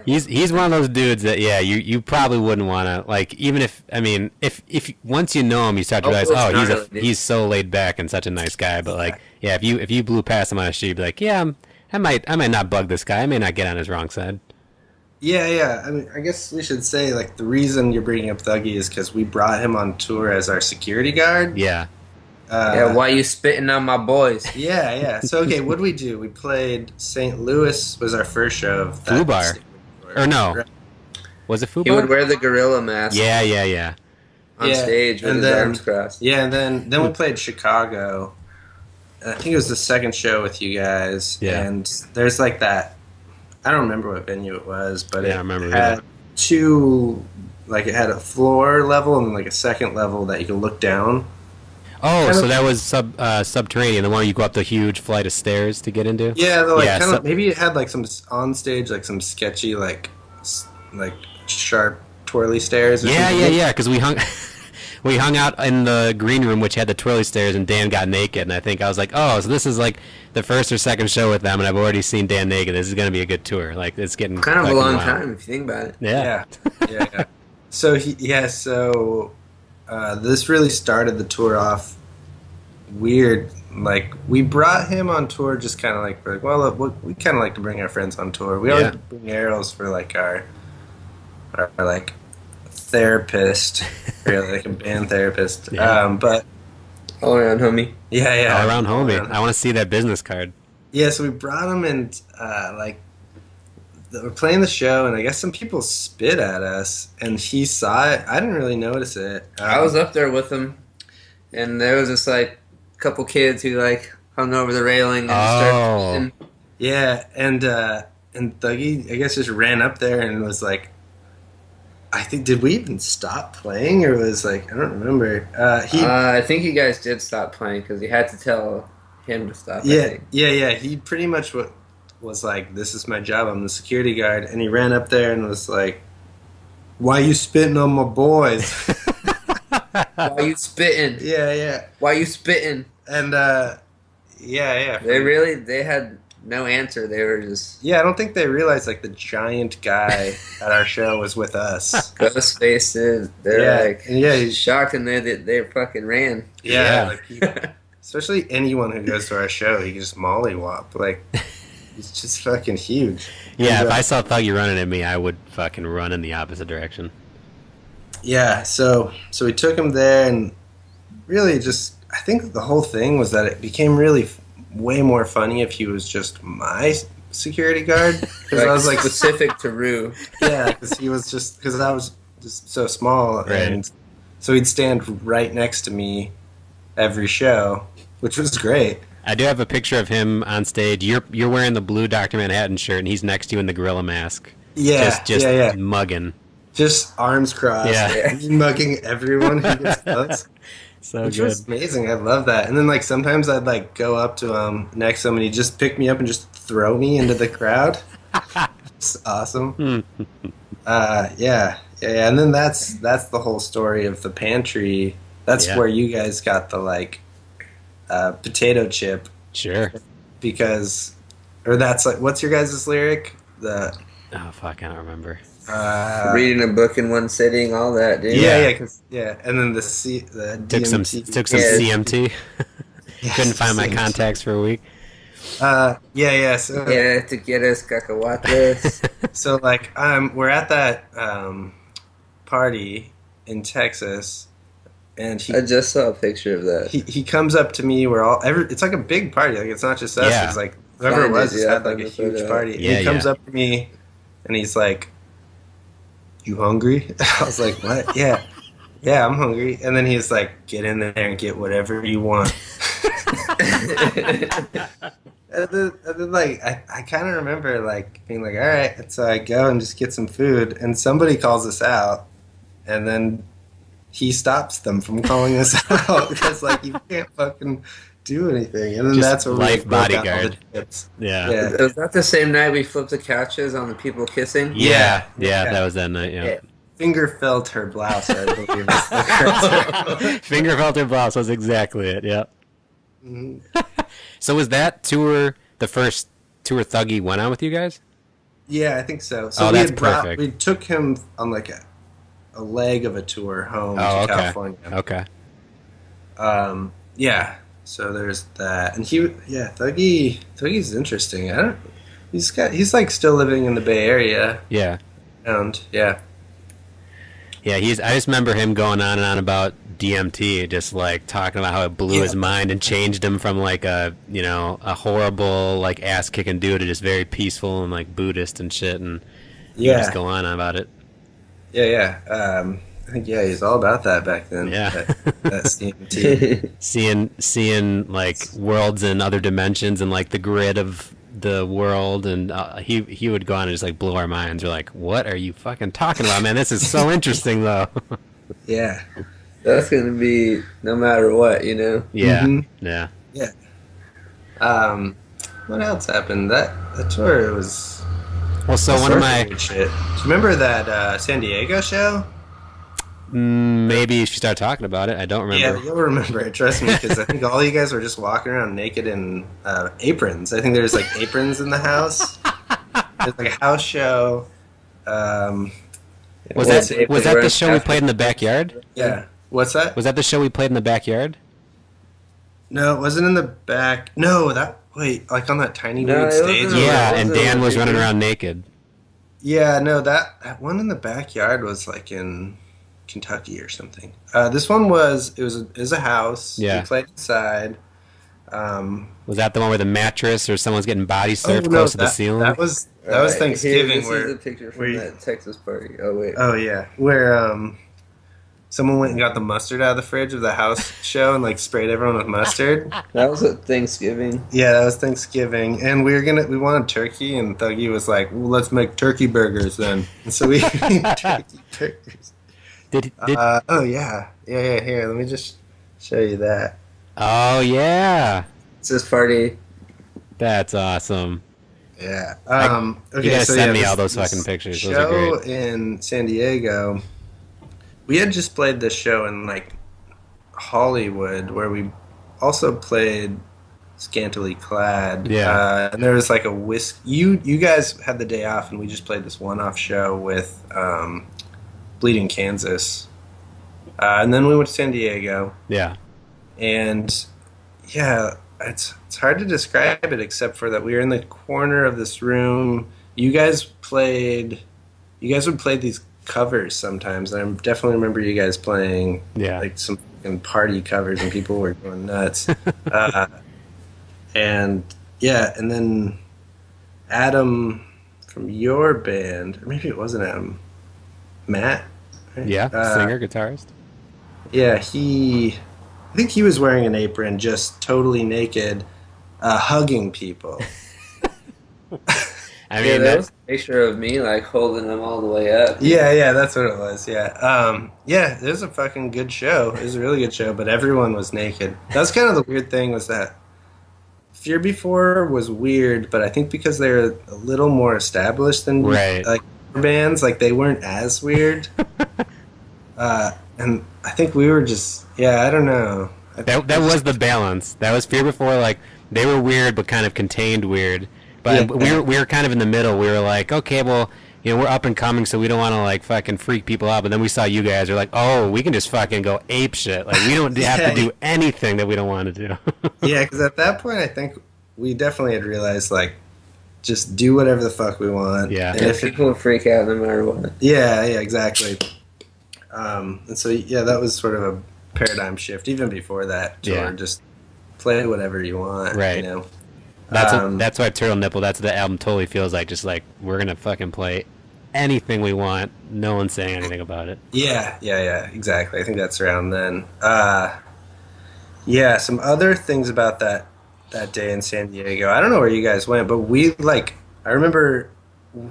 He's one of those dudes that you probably wouldn't want to like, even if if once you know him you start to realize he's so laid back and such a nice guy, but like if you blew past him on the street you'd be like I might not bug this guy, I may not get on his wrong side. Yeah. I mean, I guess we should say like the reason you're bringing up Thuggy is because we brought him on tour as our security guard. Yeah. Why you spitting on my boys? Yeah. So okay, what did we do? We played St. Louis was our first show of that Foo Bar. Or no. Was it Foo He Bar? would wear the gorilla mask. Yeah. On stage with his arms crossed. Yeah, and then we played Chicago. I think it was the second show with you guys. Yeah. And there's like that. I don't remember what venue it was, but I remember had two. Like it had a floor level and like a second level that you could look down. Oh, so that was subterranean, the one where you go up the huge flight of stairs to get into? Yeah, maybe it had like some on stage, like some sketchy, like sharp twirly stairs. Or Yeah, because we hung out in the green room, which had the twirly stairs, and Dan got naked, and I was like, oh, so this is like the first or second show with them, and I've already seen Dan naked. This is going to be a good tour. Like, it's getting kind of a long wild. time if you think about it. Yeah. So this really started the tour off weird. Like we brought him on tour just kind of like, we kind of like to bring our friends on tour. We always bring arrows for like our like therapist, really like a band therapist. But all around homie. Yeah. All around homie. I want to see that business card. Yeah, so we brought him and we're playing the show, and I guess some people spit at us, and he saw it. I didn't really notice it. I was up there with him, and there was this like couple kids who like hung over the railing and started. Yeah, and Thuggy, I guess, just ran up there and was like, I think, did we even stop playing, or was like, I don't remember. I think you guys did stop playing because you had to tell him to stop. Yeah. He pretty much was like, this is my job, I'm the security guard, and he ran up there and was like, why you spitting on my boys? Why you spitting? Yeah. Why you spitting? And They had no answer. They were just... Yeah, I don't think they realized like the giant guy at our show was with us. Ghost faces. They're he's shocked, and they fucking ran. Yeah. Like especially anyone who goes to our show, he can just mollywop. Like, he's just fucking huge. Yeah, if I saw Thuggy running at me, I would fucking run in the opposite direction. Yeah, so we took him there, and really just, I think the whole thing was that it became really way more funny if he was just my security guard. Because I was like specific to Rue. Yeah, because I was just so small, and so he'd stand right next to me every show, which was great. I do have a picture of him on stage. You're wearing the blue Dr. Manhattan shirt, and he's next to you in the gorilla mask. Just mugging. Just arms crossed. Yeah. Mugging everyone who gets close. Which was amazing. I love that. And then like sometimes I'd like go up to him next to him, and he'd just pick me up and just throw me into the crowd. It's awesome. Yeah. And then that's the whole story of the pantry. That's where you guys got the like potato chip. Sure. Because, or that's like, what's your guys' lyric? Oh fuck, I don't remember. Reading a book in one sitting, all that, dude. Yeah. And then the took some CMT. Couldn't find my contacts for a week. Yeah. So Yeah, to get us cacahuates. so like we're at that party in Texas, and I just saw a picture of that. he comes up to me. It's like a big party. Like it's not just us. Yeah. It's like whoever it was had like find a the huge photo. party. Yeah, and he comes yeah. up to me, and he's like, "You hungry?" I was like, "What? Yeah, yeah, I'm hungry." And then he's like, "Get in there and get whatever you want." And then like I kind of remember like being like, all right, and so I go and just get some food, and somebody calls us out, and then he stops them from calling us out because like you can't fucking do anything, and then Just that's where life we broke out all bodyguard. the chips. Yeah. Yeah. Was that the same night we flipped the couches on the people kissing? Yeah, Yeah. that was that night. Yeah. Finger felt her blouse, I believe. Is the correct- Finger felter blouse was exactly it. Yeah. So was that tour the first tour Thuggy went on with you guys? Yeah, I think so. So Oh, we that's had brought, perfect. we took him on like a leg of a tour home Oh, to okay. California. Okay. Yeah. So there's that, and Thuggy's interesting. He's like still living in the Bay Area, Yeah. and yeah, Yeah, I just remember him going on and on about DMT, just like talking about how it blew his mind and changed him from like a horrible like ass kicking dude to just very peaceful and like Buddhist and shit, and he would just go on about it. yeah. I think he's all about that back then. Yeah. that CMT. seeing like worlds and other dimensions and like the grid of the world, and he would go on and just like blow our minds. We're like, what are you fucking talking about, man? This is so interesting though. Yeah. That's gonna be no matter what, you know. Yeah. Mhm. Yeah. Yeah. What else happened? That tour was. Well, so all one of sorts my weird shit. Do you remember that San Diego show? maybe you should start talking about it. I don't remember. Yeah, you'll remember it. Trust me, because I think all you guys were just walking around naked in aprons. I think there's like aprons in the house. There's like a house show. Was Well, that the show we played in the backyard? Yeah. What's that? Was that the show we played in the backyard? No, it wasn't in the back. No, like on that tiny No, weird it stage. wasn't. Yeah, and wasn't Dan a was running backyard. around naked. Yeah, no, that one in the backyard was like in Kentucky or something. This one was a house. Yeah. We played inside. Was that the one where the mattress or someone's getting body surfed no, close to the ceiling? That was Alright, Thanksgiving. Here, this is a picture from that Texas party. Oh wait. Oh yeah, where someone went and got the mustard out of the fridge of the house show and like sprayed everyone with mustard. That was at Thanksgiving. Yeah, that was Thanksgiving, and we wanted turkey, and Thuggy was like, "Well, let's make turkey burgers then." And so we made turkey burgers. Did Oh yeah. Here, let me just show you that. oh yeah, It's this party. that's awesome. Yeah. You gotta send me this- all those this fucking pictures. Those are Show great. in San Diego. We had just played this show in like Hollywood, where we also played Scantily Clad. Yeah. And there was like a whisk. You guys had the day off, and we just played this one-off show with Bleeding Kansas. And then we went to San Diego, Yeah. and yeah, it's hard to describe it except for that we were in the corner of this room. You guys would play these covers sometimes, and I definitely remember you guys playing Yeah. like some fucking party covers, and people were going nuts. And yeah, and then Adam from your band, or maybe it wasn't Adam, Matt. Right? Yeah. Singer, guitarist. Yeah, I think he was wearing an apron, just totally naked, hugging people. I Yeah, mean, there was a picture of me like holding them all the way up. Yeah, that's what it was. Yeah, it was a fucking good show. It was a really good show, but everyone was naked. That's kind of the weird thing, was that Fear Before was weird, but I think because they were a little more established than Right. like bands, like they weren't as weird. And I think we were just, I don't know. that was the balance. That was Fear Before. Like they were weird, but kind of contained weird. But Yeah. we were kind of in the middle. We were like, okay, well, we're up and coming, so we don't want to like fucking freak people out. But then we saw you guys. We're like, oh, we can just fucking go ape shit. Like we don't have to do anything that we don't want to do. Yeah, because at that point, I think we definitely had realized like just do whatever the fuck we want. Yeah. And if People freak out no matter what. yeah, exactly. And so that was sort of a paradigm shift even before that. Just play whatever you want. Right. You know. That's why Turtle Nipple. That's what the album totally feels like. Just like we're gonna fucking play anything we want. No one's saying anything about it. Yeah, exactly. I think that's around then. Some other things about that day in San Diego. I don't know where you guys went, but we like. I remember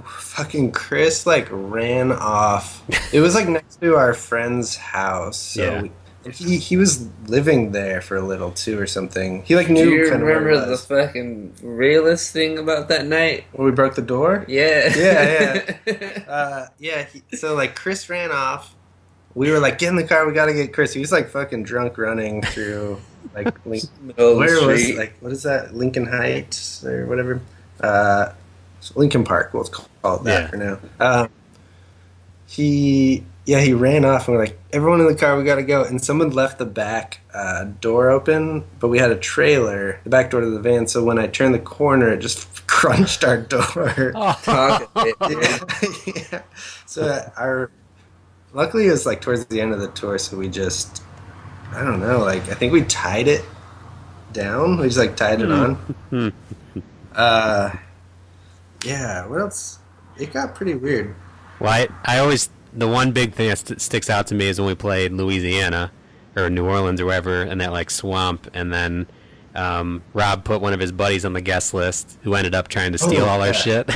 fucking Chris like ran off. It was like next to our friend's house. So he was living there for a little too or something. He like knew. Do you kind remember of the fucking realest thing about that night? when we broke the door? Yeah. So like Chris ran off. We were like, get in the car, we gotta get Chris. He was like fucking drunk running through like where was like what is that? Lincoln Heights or whatever. Lincoln Park, we'll call it that for now. He ran off and we're like, everyone in the car, we gotta go. And someone left the back door open, but we had a trailer, the back door to the van, so when I turned the corner, it just crunched our door. Yeah. So luckily it was like towards the end of the tour, so we just, I don't know, like I think we tied it down. We just like tied it on. What else? It got pretty weird. Well, I always, the one big thing that sticks out to me is when we played Louisiana or New Orleans or wherever in that like swamp, and then Rob put one of his buddies on the guest list who ended up trying to steal all our shit.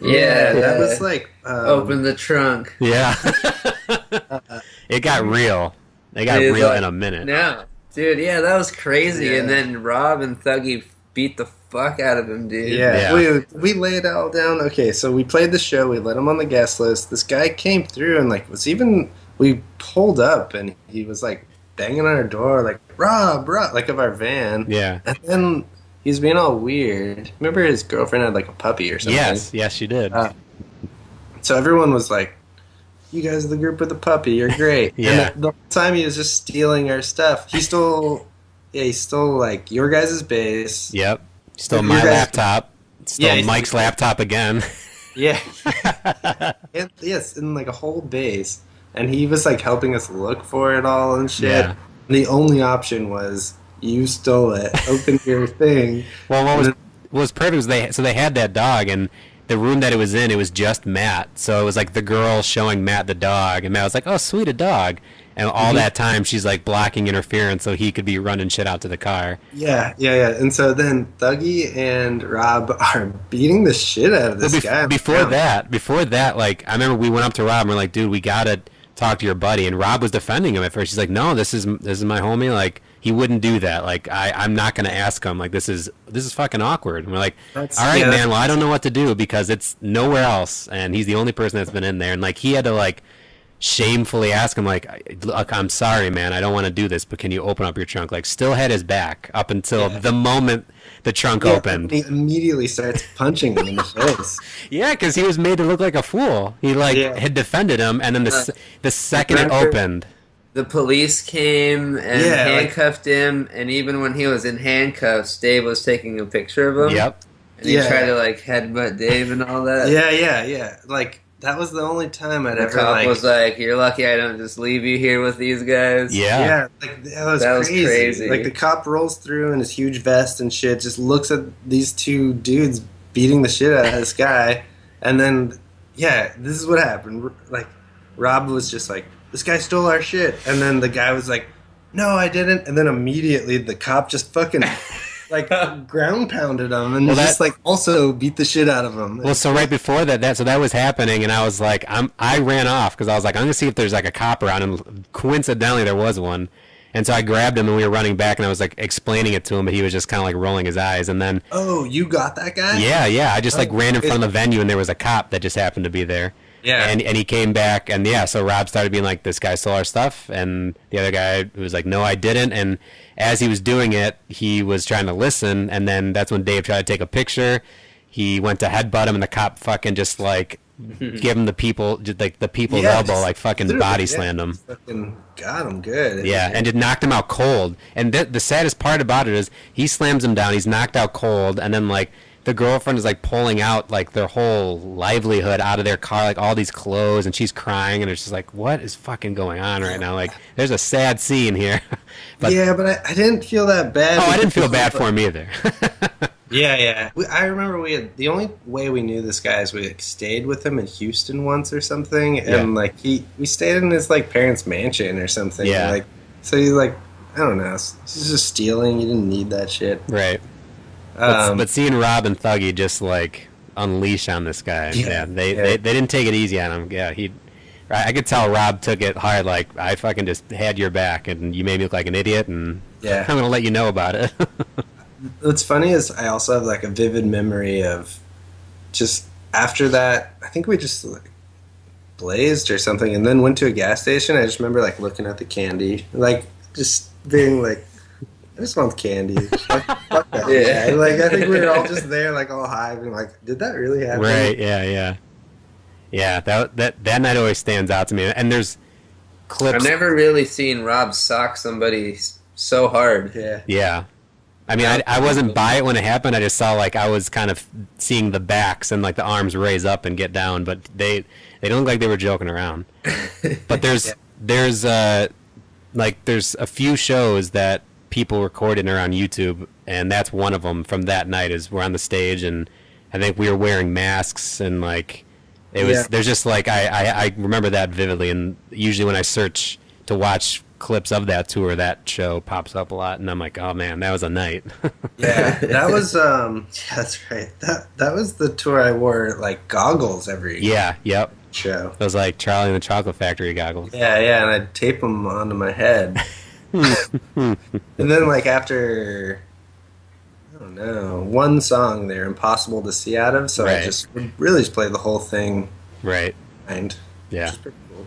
That was like open the trunk. Yeah. It got real. It got real in a minute. No, dude, that was crazy. Yeah. And then Rob and Thuggy beat the fuck out of him, dude. Yeah. We laid it all down. Okay, so we played the show. We let him on the guest list. This guy came through and like we pulled up and he was like banging on our door like Rob, like of our van. Yeah. And then he's being all weird. Remember his girlfriend had like a puppy or something? Yes, she did. So everyone was like, you guys are the group with the puppy, you're great. Yeah. And the whole time he was just stealing our stuff. He stole like your guys' bass. Yep. Stole my laptop. Stole Mike's laptop again. Yeah. And like a whole bass. And he was like helping us look for it all and shit. Yeah. And the only option was you stole it. Open your thing. Well, what was perfect was they had that dog, and the room that it was in, it was just Matt. So it was like the girl showing Matt the dog, and Matt was like, "Oh, sweet, a dog." And all that time, she's like blocking interference so he could be running shit out to the car. Yeah. And so then Thuggy and Rob are beating the shit out of this guy. Before that, like I remember we went up to Rob and we're like, "Dude, we gotta talk to your buddy." And Rob was defending him at first. He's like, "No, this is my homie. Like he wouldn't do that. Like I'm not gonna ask him. Like this is fucking awkward." And we're like, "All right, man. Well, I don't know what to do because it's nowhere else, and he's the only person that's been in there." And like he had to like shamefully ask him like, "Look, I'm sorry, man. I don't want to do this, but can you open up your trunk?" Like still had his back up until the moment the trunk opened. He immediately starts punching him in the face. Yeah, because he was made to look like a fool. He had defended him, and then the second it opened, the police came and handcuffed him. And even when he was in handcuffs, Dave was taking a picture of him. Yep. And he tried to like headbutt Dave and all that. Yeah. Like that was the only time I'd ever. The cop was like, "You're lucky I don't just leave you here with these guys." Yeah. Like that was crazy. Like the cop rolls through in his huge vest and shit, just looks at these two dudes beating the shit out of this guy, and then this is what happened. Like Rob was just like, "This guy stole our shit," and then the guy was like, "No, I didn't," and then immediately the cop just fucking. Like ground pounded him and just like also beat the shit out of him. Well, so right before that was happening, and I was like, I ran off because I was like, I'm gonna see if there's like a cop around, and coincidentally there was one, and so I grabbed him and we were running back, and I was like explaining it to him, but he was just kind of like rolling his eyes, and then you got that guy? Yeah, I just like ran in front of the venue, and there was a cop that just happened to be there. Yeah, and he came back, and so Rob started being like, "This guy stole our stuff," and the other guy was like, "No, I didn't," and as he was doing it, he was trying to listen, and then that's when Dave tried to take a picture. He went to headbutt him, and the cop fucking just like give him the people's elbow, like fucking body slammed him. Fucking got him good. Yeah, and it knocked him out cold. And the saddest part about it is he slams him down, he's knocked out cold, and then like the girlfriend is like pulling out like their whole livelihood out of their car, like all these clothes, and she's crying, and it's just like, what is fucking going on right now? Like, there's a sad scene here. But I didn't feel that bad. Oh, I didn't feel bad for him either. Yeah. I remember the only way we knew this guy is we like, stayed with him in Houston once or something, and like we stayed in his like parents' mansion or something. Yeah. Like, so he like, I don't know, he's just stealing. You didn't need that shit. Right. But seeing Rob and Thuggy just like unleash on this guy, they didn't take it easy on him. Yeah, I could tell Rob took it hard. Like, I fucking just had your back, and you made me look like an idiot, and I'm gonna let you know about it. What's funny is I also have like a vivid memory of just after that. I think we just like blazed or something, and then went to a gas station. I just remember like looking at the candy, like just being like, I just want candy. Fuck that. Yeah. Like, I think we were all just there, like, all high, and like, did that really happen? Right, yeah. That night always stands out to me. And there's clips. I've never really seen Rob sock somebody so hard. Yeah. I mean, I wasn't by it when it happened. I just saw, like, I was kind of seeing the backs and, like, the arms raise up and get down. But they don't look like they were joking around. But there's a few shows that people recorded around YouTube, and that's one of them from that night. Is we're on the stage, and I think we were wearing masks, and like it was there's just like I remember that vividly, and usually when I search to watch clips of that tour, that show pops up a lot, and I'm like, oh man, that was a night. Yeah, that was that's right, that was the tour I wore like goggles every show. Those like Charlie and the Chocolate Factory goggles. Yeah, and I'd tape them onto my head. And then like after, I don't know, one song they're impossible to see out of, so I just would really just play the whole thing. Right. And yeah. Pretty cool.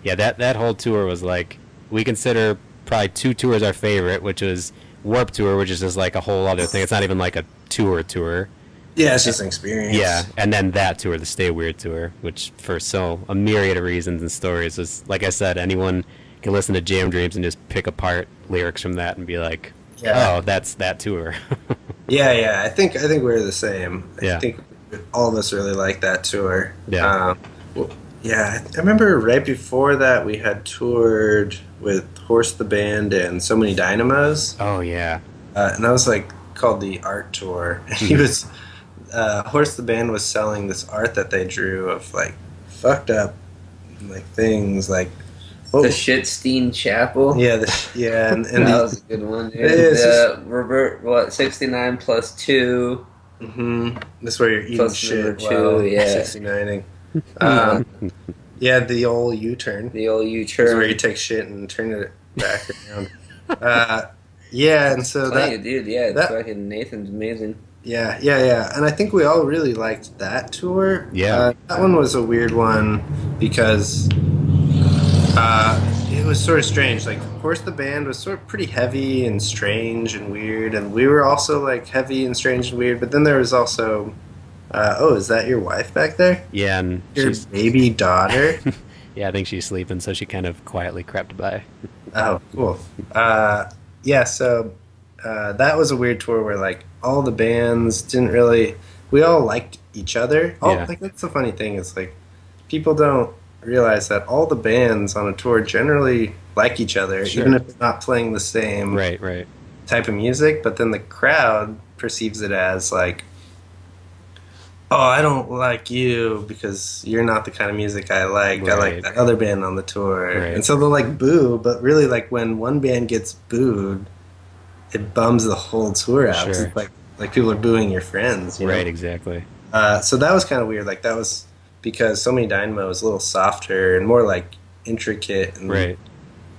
Yeah, that whole tour was like, we consider probably two tours our favorite, which was Warped Tour, which is just like a whole other thing. It's not even like a tour. Yeah, it's just an experience. Yeah, and then that tour, the Stay Weird Tour, which for a myriad of reasons and stories was, like I said, anyone can listen to Jam Dreams and just pick apart lyrics from that and be like, oh, that's that tour. Yeah. I think we're the same. Yeah. I think all of us really like that tour. Yeah. I remember right before that we had toured with Horse the Band and So Many Dynamos. Oh yeah. And that was like called the Art Tour. And he was Horse the Band was selling this art that they drew of like fucked up like things like the Shitstein Chapel. Yeah, and that was a good one, dude. Revert 69 plus 2. Mm-hmm. That's where you're eating plus shit. 2, 69ing. Yeah, the old U-turn. The old U-turn. Is where you take shit and turn it back around. Yeah, and so dude. Yeah, fucking Nathan's amazing. Yeah, and I think we all really liked that tour. Yeah, that one was a weird one because it was sort of strange. Like, of course, the band was sort of pretty heavy and strange and weird, and we were also like heavy and strange and weird. But then there was also, is that your wife back there? Yeah, and your baby daughter. Yeah, I think she's sleeping, so she kind of quietly crept by. Oh, cool. Yeah, so that was a weird tour where like all the bands didn't really. We all liked each other. Like that's the funny thing is like people don't realize that all the bands on a tour generally like each other, even if they're not playing the same type of music. But then the crowd perceives it as like, oh, I don't like you because you're not the kind of music I like. I like that other band on the tour. And so they'll like boo, but really like when one band gets booed, it bums the whole tour out. It's like people are booing your friends. You know? Exactly. So that was kind of weird. Like that was because So Many Dynamo was a little softer and more like intricate. And,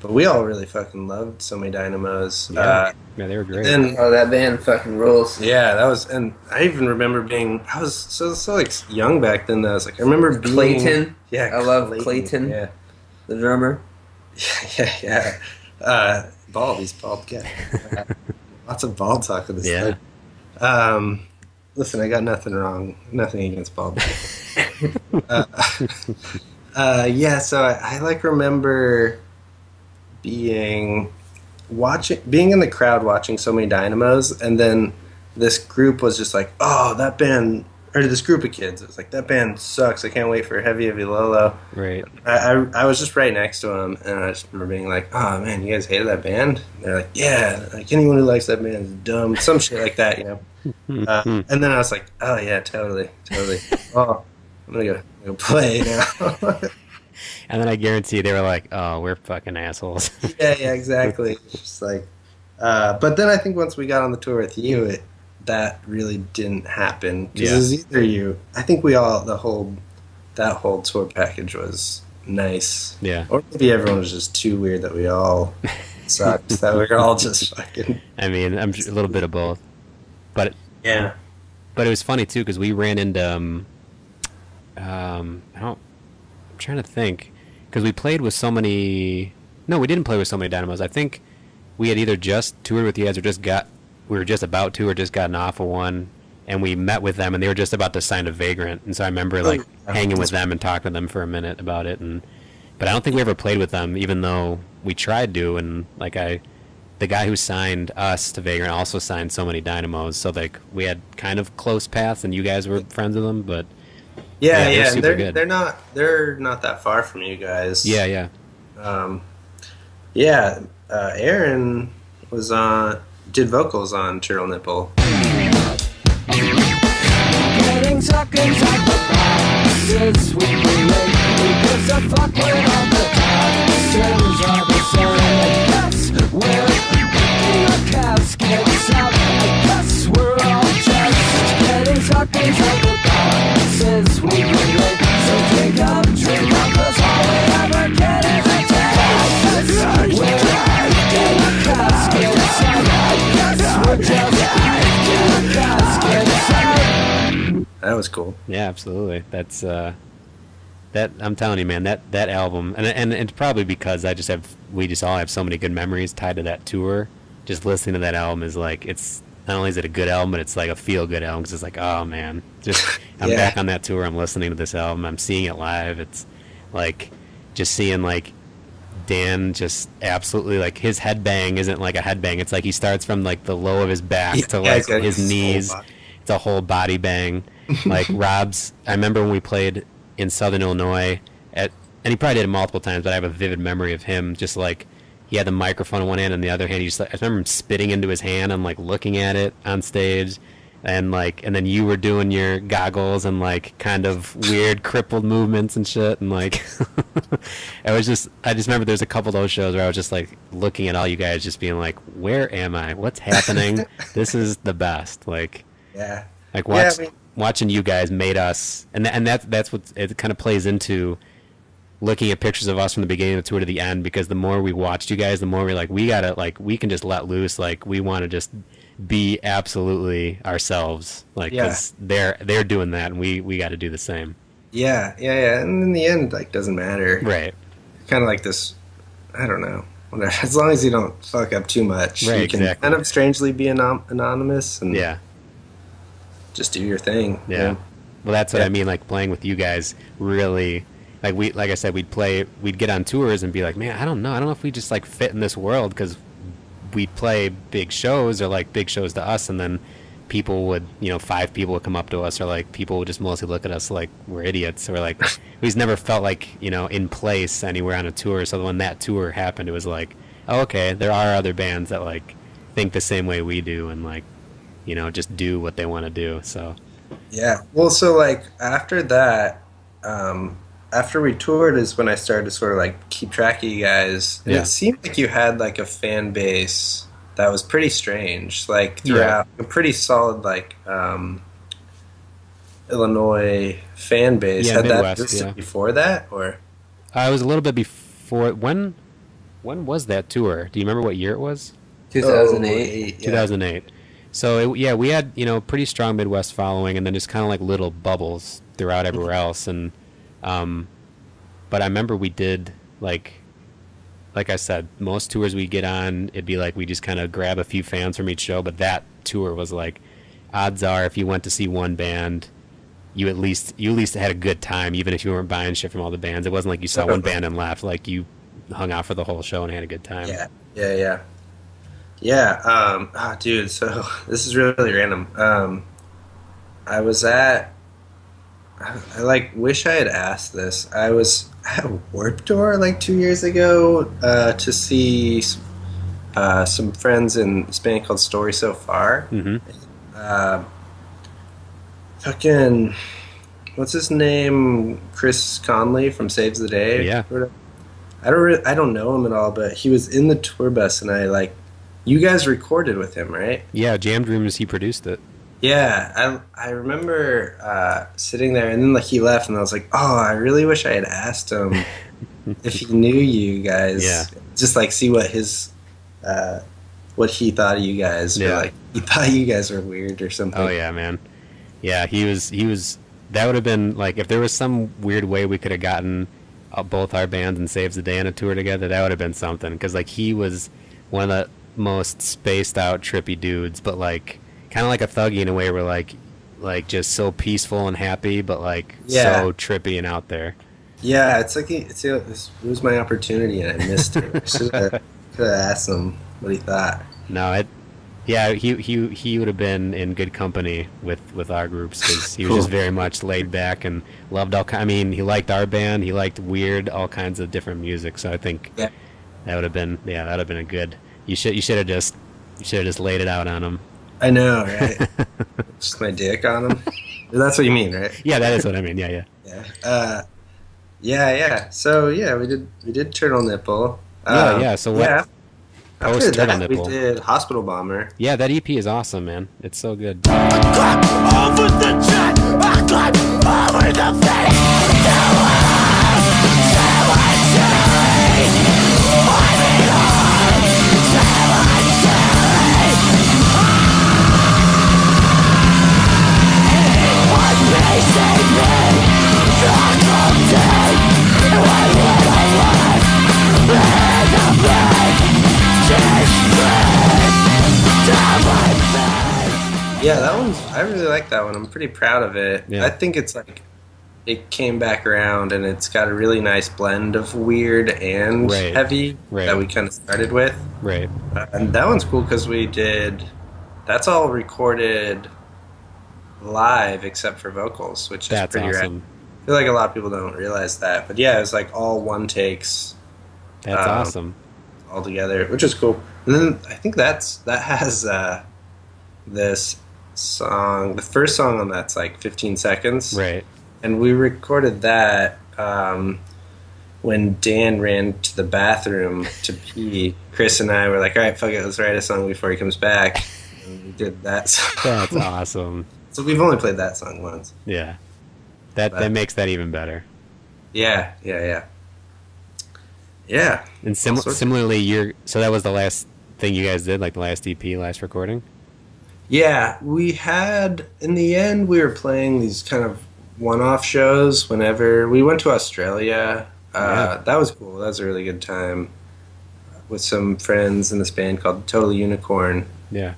but we all really fucking loved So Many Dynamos. Yeah, they were great. And, that band fucking rules. Yeah, that was, and I even remember I was so like young back then. That I was like, I remember being Clayton. Yeah, I love Clayton. Yeah, the drummer. Yeah. Bald. He's bald. Yeah. Lots of bald talk in this. Yeah. Listen, I got nothing wrong. Nothing against bald. uh, yeah, so I like remember being being in the crowd watching so many Dynamos, and then this group was just like, oh, that band, or this group of kids, it was like, that band sucks, I can't wait for Heavy Heavy Lolo. Right. I was just right next to them, and I just remember being like, oh man, you guys hated that band? And they're like, yeah, like anyone who likes that band is dumb, some shit like that, you know. And then I was like, oh yeah, totally. Oh, I'm gonna go play now. And then I guarantee they were like, oh, we're fucking assholes. Yeah, exactly. It's just like, but then I think once we got on the tour with you, that really didn't happen. Because it was either you, I think that whole tour package was nice. Yeah. Or maybe everyone was just too weird that we all sucked. That we were all just fucking. I mean, I'm a little bit of both. But yeah. But it was funny too because we ran into I'm trying to think because we played with so many. No, we didn't play with so many Dynamos. I think we had either just toured with you guys or we were just about to or just gotten off of one, and we met with them and they were just about to sign a Vagrant, and so I remember like hanging with them and talking to them for a minute about it, but I don't think we ever played with them even though we tried to, and like the guy who signed us to Vagrant also signed so many Dynamos, so like we had kind of close paths, and you guys were friends with them, but yeah, they're not that far from you guys. Yeah. Aaron did vocals on Turtle Nipple. Getting stuck inside the boxes we relate. Because the fuck with all the questions are the same. I guess we're in a casket up. I guess we're all just getting stuck inside the boxes we relate. So drink up, cause all we ever get is a taste. I guess we're in a casket up. I guess we're just in a casket up. That was cool. Yeah, absolutely. That's that I'm telling you, man, that album, and it's probably because we just all have so many good memories tied to that tour. Just listening to that album is like, it's not only is it a good album, but it's like a feel good album because it's like, oh man, just I'm back on that tour. I'm listening to this album. I'm seeing it live. It's like just seeing like Dan just absolutely like his headbang isn't like a headbang. It's like he starts from like the low of his back to like his knees. It's a whole body bang. Like Rob's, I remember when we played in Southern Illinois and he probably did it multiple times, but I have a vivid memory of him just like he had the microphone in one hand and the other hand he just I remember him spitting into his hand and like looking at it on stage, and then you were doing your goggles and like kind of weird crippled movements and shit, and like I just remember there's a couple of those shows where I was just like looking at all you guys just being like, where am I? What's happening? This is the best. Like watching you guys made us, and that's what it kind of plays into looking at pictures of us from the beginning of the tour to the end, because the more we watched you guys, the more we're like, we can just let loose, like we want to just be absolutely ourselves, like because they're doing that and we got to do the same. Yeah, and in the end, like, doesn't matter, right? Kind of like this, I don't know, whatever. As long as you don't fuck up too much, right? You can kind of strangely be anonymous and just do your thing. Yeah. Well, that's what I mean. Like playing with you guys, really. Like I said, we'd get on tours and be like, man, I don't know if we just like fit in this world, because we'd play big shows or like big shows to us, and then people would, 5 people would come up to us, or like people would just mostly look at us like we're idiots, or like we've never felt like in place anywhere on a tour. So when that tour happened, it was like, oh, okay, there are other bands that like think the same way we do, and like just do what they want to do. So well, so like after that, after we toured is when I started to sort of like keep track of you guys. And it seemed like you had like a fan base that was pretty strange, like throughout a pretty solid like Illinois fan base. Had Midwest, that existed before that, or? I was a little bit before. When was that tour? Do you remember what year it was? 2008. 2008. So we had pretty strong Midwest following, and then just kind of like little bubbles throughout everywhere else, and but I remember we did like I said, most tours we get on, it'd be like we just kind of grab a few fans from each show, but that tour was like, odds are if you went to see one band, you at least had a good time, even if you weren't buying shit from all the bands. It wasn't like you saw one band and left. Like, you hung out for the whole show and had a good time. Dude, so this is really random. I was at, I like wish I had asked this. I was at Warped Tour like 2 years ago to see some friends in this band called Story So Far. Fucking, what's his name? Chris Conley from Saves the Day. Yeah. I don't know him at all, but he was in the tour bus, and you guys recorded with him, right? Yeah, Jammed Rooms, he produced it. Yeah, I remember sitting there, and then like he left, and I was like, oh, I really wish I had asked him if he knew you guys. Yeah. Just like see what his what he thought of you guys. Yeah. Or like he thought you guys were weird or something. Oh yeah, man. Yeah, he was. That would have been like, if there was some weird way we could have gotten both our bands and Saves the Day on a tour together, that would have been something. Because like he was one of the most spaced out, trippy dudes, but like kind of like a thuggy in a way, where like just so peaceful and happy, but like so trippy and out there. Yeah, it's like it was my opportunity and I missed it. I should have asked him what he thought. No, he would have been in good company with our groups, because he was just very much laid back and loved I mean, he liked our band, he liked weird, all kinds of different music. So I think that would have been a good. You should have just laid it out on him. I know, right? Just my dick on him. That's what you mean, right? Yeah, that is what I mean. Yeah. Yeah. So yeah, we did Turtle Nipple. So what? After that, Nipple. we did Hospital Bomber. Yeah, that EP is awesome, man. It's so good. I climb over the jet, I climb over the fence. Yeah, that one's. I really like that one. I'm pretty proud of it. Yeah. I think it's like it came back around, and it's got a really nice blend of weird and heavy that we kind of started with. Right. And that one's cool because we did. That's all recorded live except for vocals, which is pretty awesome. rad. I feel like a lot of people don't realize that, but yeah, it was like all one takes. That's awesome. All together, which is cool. And then I think that has this song. The first song on that's like 15 seconds, right? And we recorded that when Dan ran to the bathroom to pee. Chris and I were like, "All right, fuck it, let's write a song before he comes back." And we did that song. That's awesome. So we've only played that song once. Yeah, that makes that even better. Yeah. And similarly, so that was the last thing you guys did, like the last EP, last recording? Yeah, we had, in the end, we were playing these kind of one-off shows whenever. We went to Australia. That was cool. That was a really good time with some friends in this band called Total Unicorn. Yeah.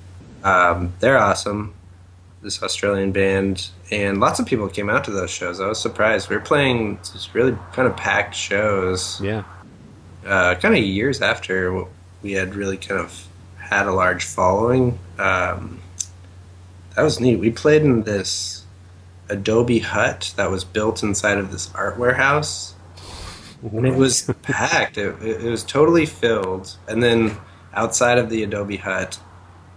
They're awesome, this Australian band. And lots of people came out to those shows. I was surprised. We were playing just really kind of packed shows. Yeah. Kind of years after we had really kind of had a large following. That was neat. We played in this Adobe hut that was built inside of this art warehouse. And it was packed. It was totally filled. And then outside of the Adobe hut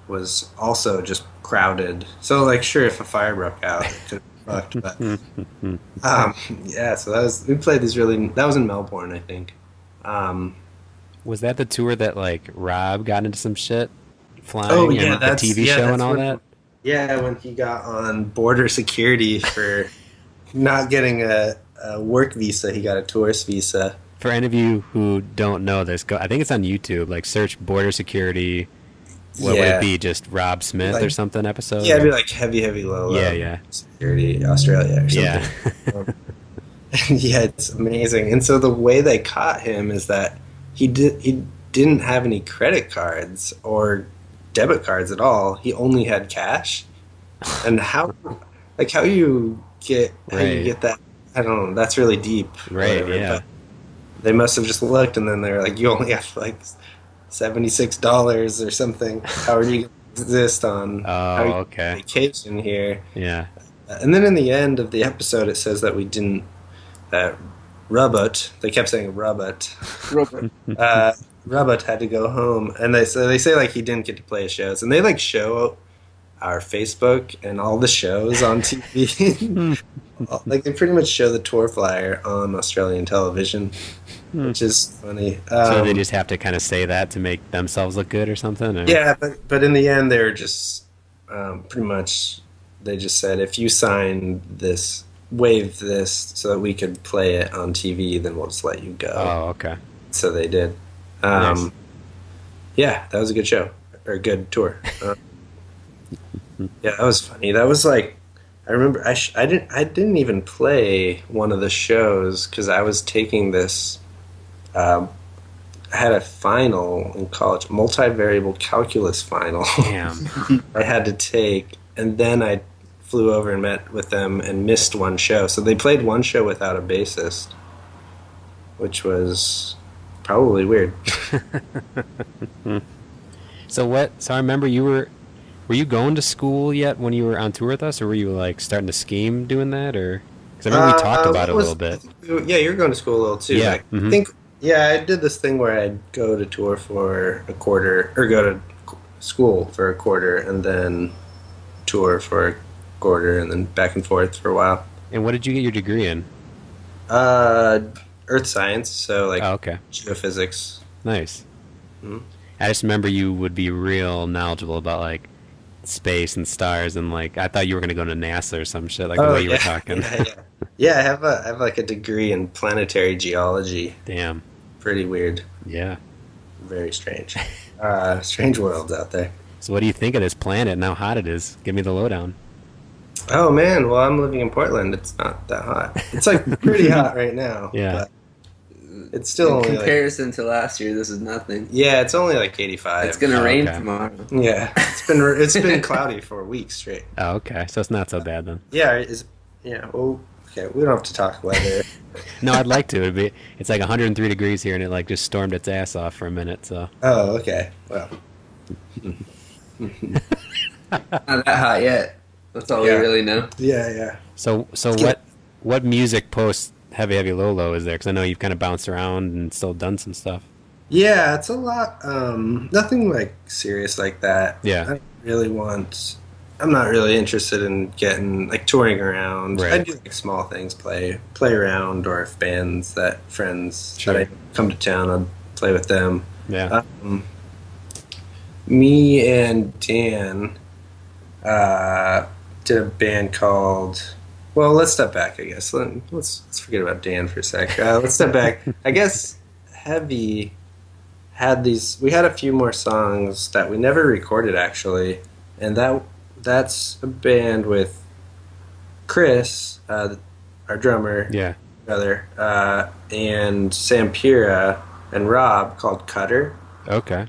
was also just crowded. So, like, sure, if a fire broke out, it could have fucked. But, so we played these really... That was in Melbourne, I think. Was that the tour that, like, Rob got into some shit? Flying and the TV show and all that? Yeah, when he got on border security for not getting a work visa, he got a tourist visa. For any of you who don't know this, I think it's on YouTube. Like, search border security. What would it be? Just Rob Smith or something episode? Yeah, it'd be like heavy, low. Yeah. Security Australia or something. Yeah, it's amazing. And so the way they caught him is that he didn't have any credit cards or debit cards at all. He only had cash. And how you get that. I don't know. That's really deep. Right. Whatever, Yeah. but they must have just looked, and then they're like, you only have like $76 or something. How are you going to exist on Okay. vacation here? Yeah. And then in the end of the episode, it says that we didn't. Robot. They kept saying Robot. Robot had to go home, and they say like he didn't get to play his shows, and they like show our Facebook and all the shows on TV. Like they pretty much show the tour flyer on Australian television, which is funny. So they just have to kind of say that to make themselves look good or something? Or? Yeah, but in the end, they're just pretty much. They just said if you sign this, waive this, so that we could play it on TV, then we'll just let you go. Oh, okay. So they did. Nice. Yeah, that was a good show or a good tour. Yeah, that was funny. That was like, I remember I didn't even play one of the shows because I was taking this. I had a final in college, multivariable calculus final. Damn. I had to take, and then I flew over and met with them and missed one show. So they played one show without a bassist, which was probably weird. So I remember were you going to school yet when you were on tour with us, or were you like starting to scheme doing that, or because I remember we talked about it a little bit. Yeah, you were going to school a little too. Yeah, Like, I think. Yeah, I did this thing where I'd go to tour for a quarter, or go to school for a quarter, and then tour for a quarter, and then back and forth for a while. And what did you get your degree in? Earth science, so like geophysics. Nice. Mm-hmm. I just remember you would be real knowledgeable about like space and stars, and like I thought you were going to go to NASA or some shit, like the way you were talking. Yeah, I have like a degree in planetary geology. Damn. Pretty weird. Yeah. Very strange. Strange worlds out there. So what do you think of this planet and how hot it is? Give me the lowdown. Oh man, well I'm living in Portland. It's not that hot. It's like pretty hot right now. Yeah. But it's still in only comparison to last year, this is nothing. Yeah, it's only like 85. It's gonna rain tomorrow. Yeah, it's been cloudy for weeks straight. Oh, okay. So it's not so bad then. Yeah, well, okay, we don't have to talk weather. No, I'd like to. It's like 103 degrees here, and it like just stormed its ass off for a minute. So. Oh, okay. Well. Not that hot yet. That's all we really know. Yeah. So what music post Heavy Low Low is there? Because I know you've kind of bounced around and still done some stuff. Yeah, it's a lot. Nothing like serious like that. Yeah. I'm not really interested in getting like touring around. Right. I do like small things, play around, or if friends that I come to town, I'll play with them. Yeah. Me and Dan did a band called. Well, let's step back. I guess let's forget about Dan for a sec. Let's step back. I guess Heavy had these. We had a few more songs that we never recorded actually, and that's a band with Chris, our drummer, brother, and Sam Pira and Rob called Cutter. Okay.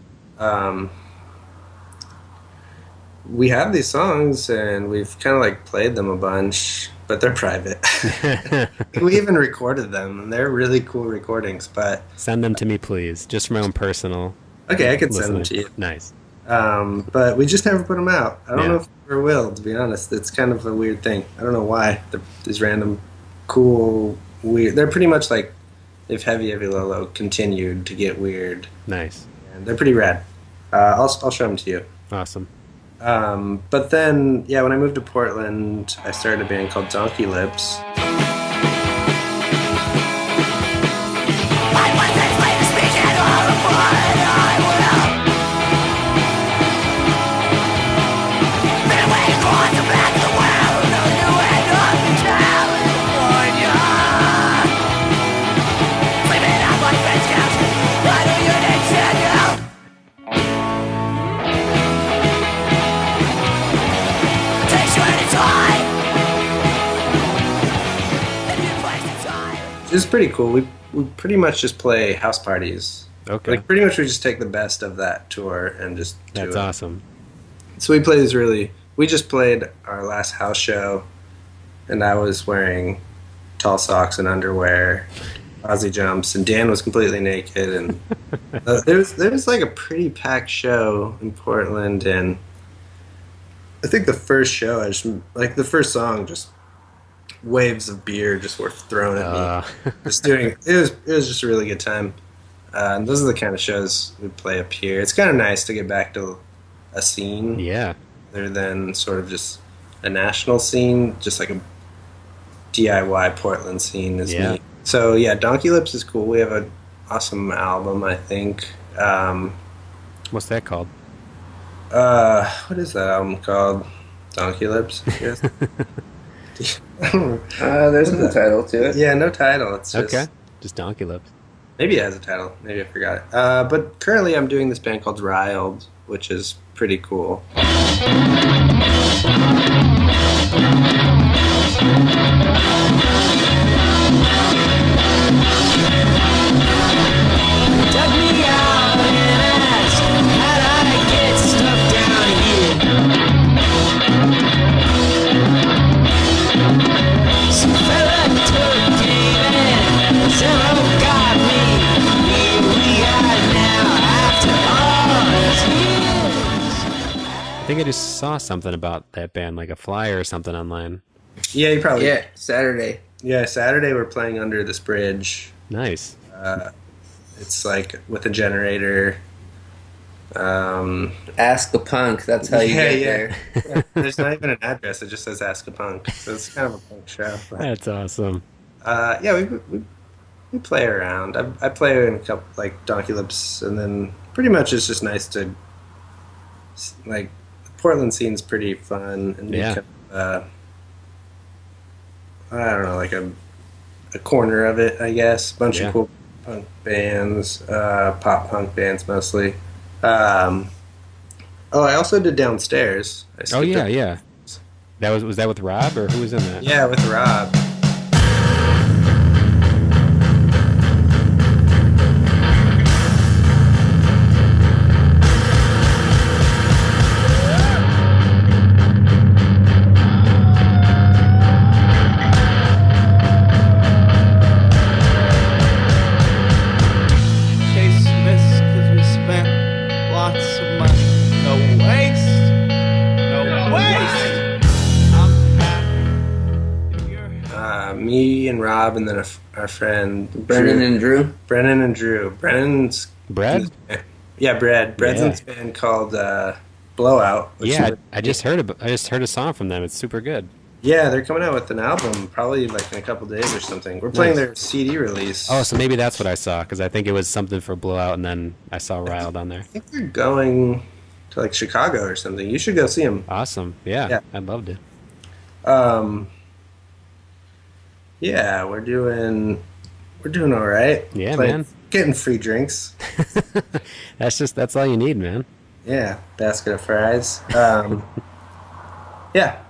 We have these songs and we've kind of like played them a bunch, but they're private. We even recorded them, and they're really cool recordings. But send them to me, please, just for my own personal. Okay, I can send them to you. Nice. But we just never put them out. I don't know if we ever will, to be honest. It's kind of a weird thing. I don't know why. These random, cool, weird. They're pretty much like if Heavy Low Low continued to get weird. Nice. And they're pretty rad. I'll show them to you. Awesome. But then, when I moved to Portland, I started a band called Donkeylips. It's pretty cool. We pretty much just play house parties. Okay. Like pretty much we just take the best of that tour and just do That's it. awesome. So we play these we just played our last house show and I was wearing tall socks and underwear, Aussie jumps, and Dan was completely naked. And there was like a pretty packed show in Portland, and I think the first show, the first song, just waves of beer just were thrown at me. It was just a really good time. And those are the kind of shows we play up here. It's kind of nice to get back to a scene, rather than sort of just a national scene, just like a DIY Portland scene is neat. So yeah, Donkeylips is cool. We have an awesome album, I think. What's that called? What is that album called? Donkeylips? Yes. There's no title to it. Yeah, no title. It's just Donkeylips. Maybe it has a title. Maybe I forgot it. But currently I'm doing this band called Riled, which is pretty cool. Dug me out and asked, how'd I get stuck down here? Some fella took game and zero got me. Here we are now after all these years. I think I just saw something about that band, like a flyer or something online. Yeah, you probably... Yeah, Saturday. Yeah, Saturday we're playing under this bridge. Nice. It's like with a generator. Ask a Punk, that's how you get there. Yeah. There's not even an address, it just says Ask a Punk. So it's kind of a punk show. But, That's awesome. we play around. I play in a couple, like Donkeylips, and then pretty much it's just nice to, like, the Portland scene's pretty fun. And I don't know, like a corner of it, I guess. Bunch of cool punk bands, pop punk bands mostly. I also did Downstairs. Yeah. Was that with Rob, or who was in that? Yeah, with Rob. Me and Rob, and then our friend Brennan and Drew. Brennan's Brad. Yeah, Brad. Brad's in this band called Blowout. I just heard a song from them. It's super good. Yeah, they're coming out with an album probably like in a couple days or something. We're playing their CD release. Oh, so maybe that's what I saw, because I think it was something for Blowout, and then I saw Riled on there. I think they're going to like Chicago or something. You should go see them. Awesome. Yeah. I'd love to. Yeah, we're doing all right. Yeah, man. Getting free drinks. That's all you need, man. Yeah, basket of fries. Yeah,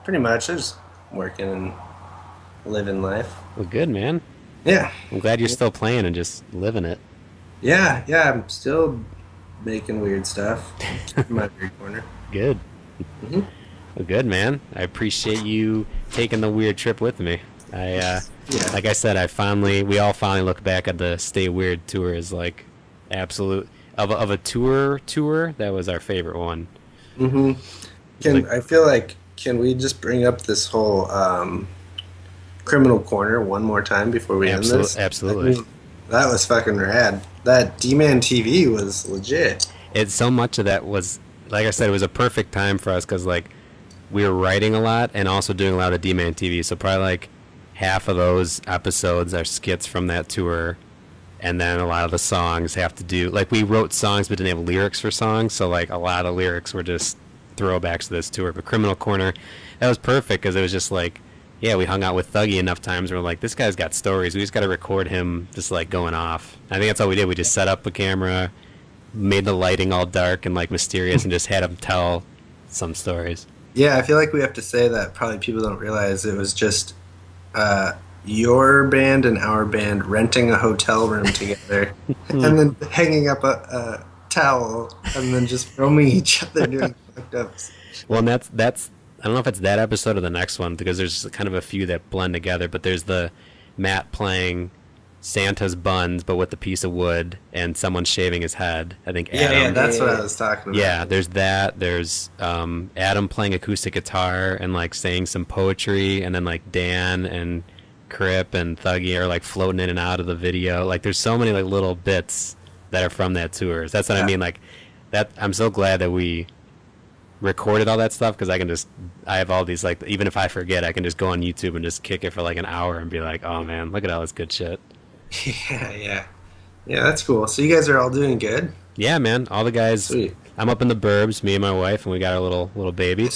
pretty much. I'm just working and living life. Well, good, man. Yeah. I'm glad you're still playing and just living it. Yeah, I'm still making weird stuff in my weird corner. Good. Mm-hmm. Well, good, man. I appreciate you taking the weird trip with me. Like I said, we all finally look back at the Stay Weird tour as like absolute of a tour. That was our favorite one. Mm-hmm. I feel like, can we just bring up this whole Criminal Corner one more time before we end this? Absolutely. I mean, that was fucking rad. That D-Man TV was legit. It's so much of that was, like I said, it was a perfect time for us because like we were writing a lot and also doing a lot of D-Man TV. So probably like half of those episodes are skits from that tour, and then a lot of the songs have to do, like, we wrote songs but didn't have lyrics for songs, so like a lot of lyrics were just throwbacks to this tour. But Criminal Corner, that was perfect because it was just like, yeah, we hung out with Thuggy enough times where we're like, this guy's got stories, we just got to record him just like going off. I think that's all we did. We just set up a camera, made the lighting all dark and like mysterious, and just had him tell some stories. Yeah, I feel like we have to say that probably people don't realize it was just your band and our band renting a hotel room together and then hanging up a towel and then just filming each other doing fucked ups. Well, and that's I don't know if it's that episode or the next one because there's kind of a few that blend together. But there's the Matt playing Santa's buns, but with a piece of wood, and someone shaving his head. I think Adam. Yeah, that's what I was talking about. Yeah, there's that. There's Adam playing acoustic guitar and like saying some poetry, and then like Dan and Crip and Thuggy are like floating in and out of the video. Like there's so many like little bits that are from that tour. That's what I mean. Like that. I'm so glad that we recorded all that stuff because I have all these like even if I forget, I can just go on YouTube and just kick it for like an hour and be like, oh man, look at all this good shit. Yeah, that's cool. So you guys are all doing good? Yeah, man. All the guys. Sweet. I'm up in the burbs, me and my wife, and we got our little baby.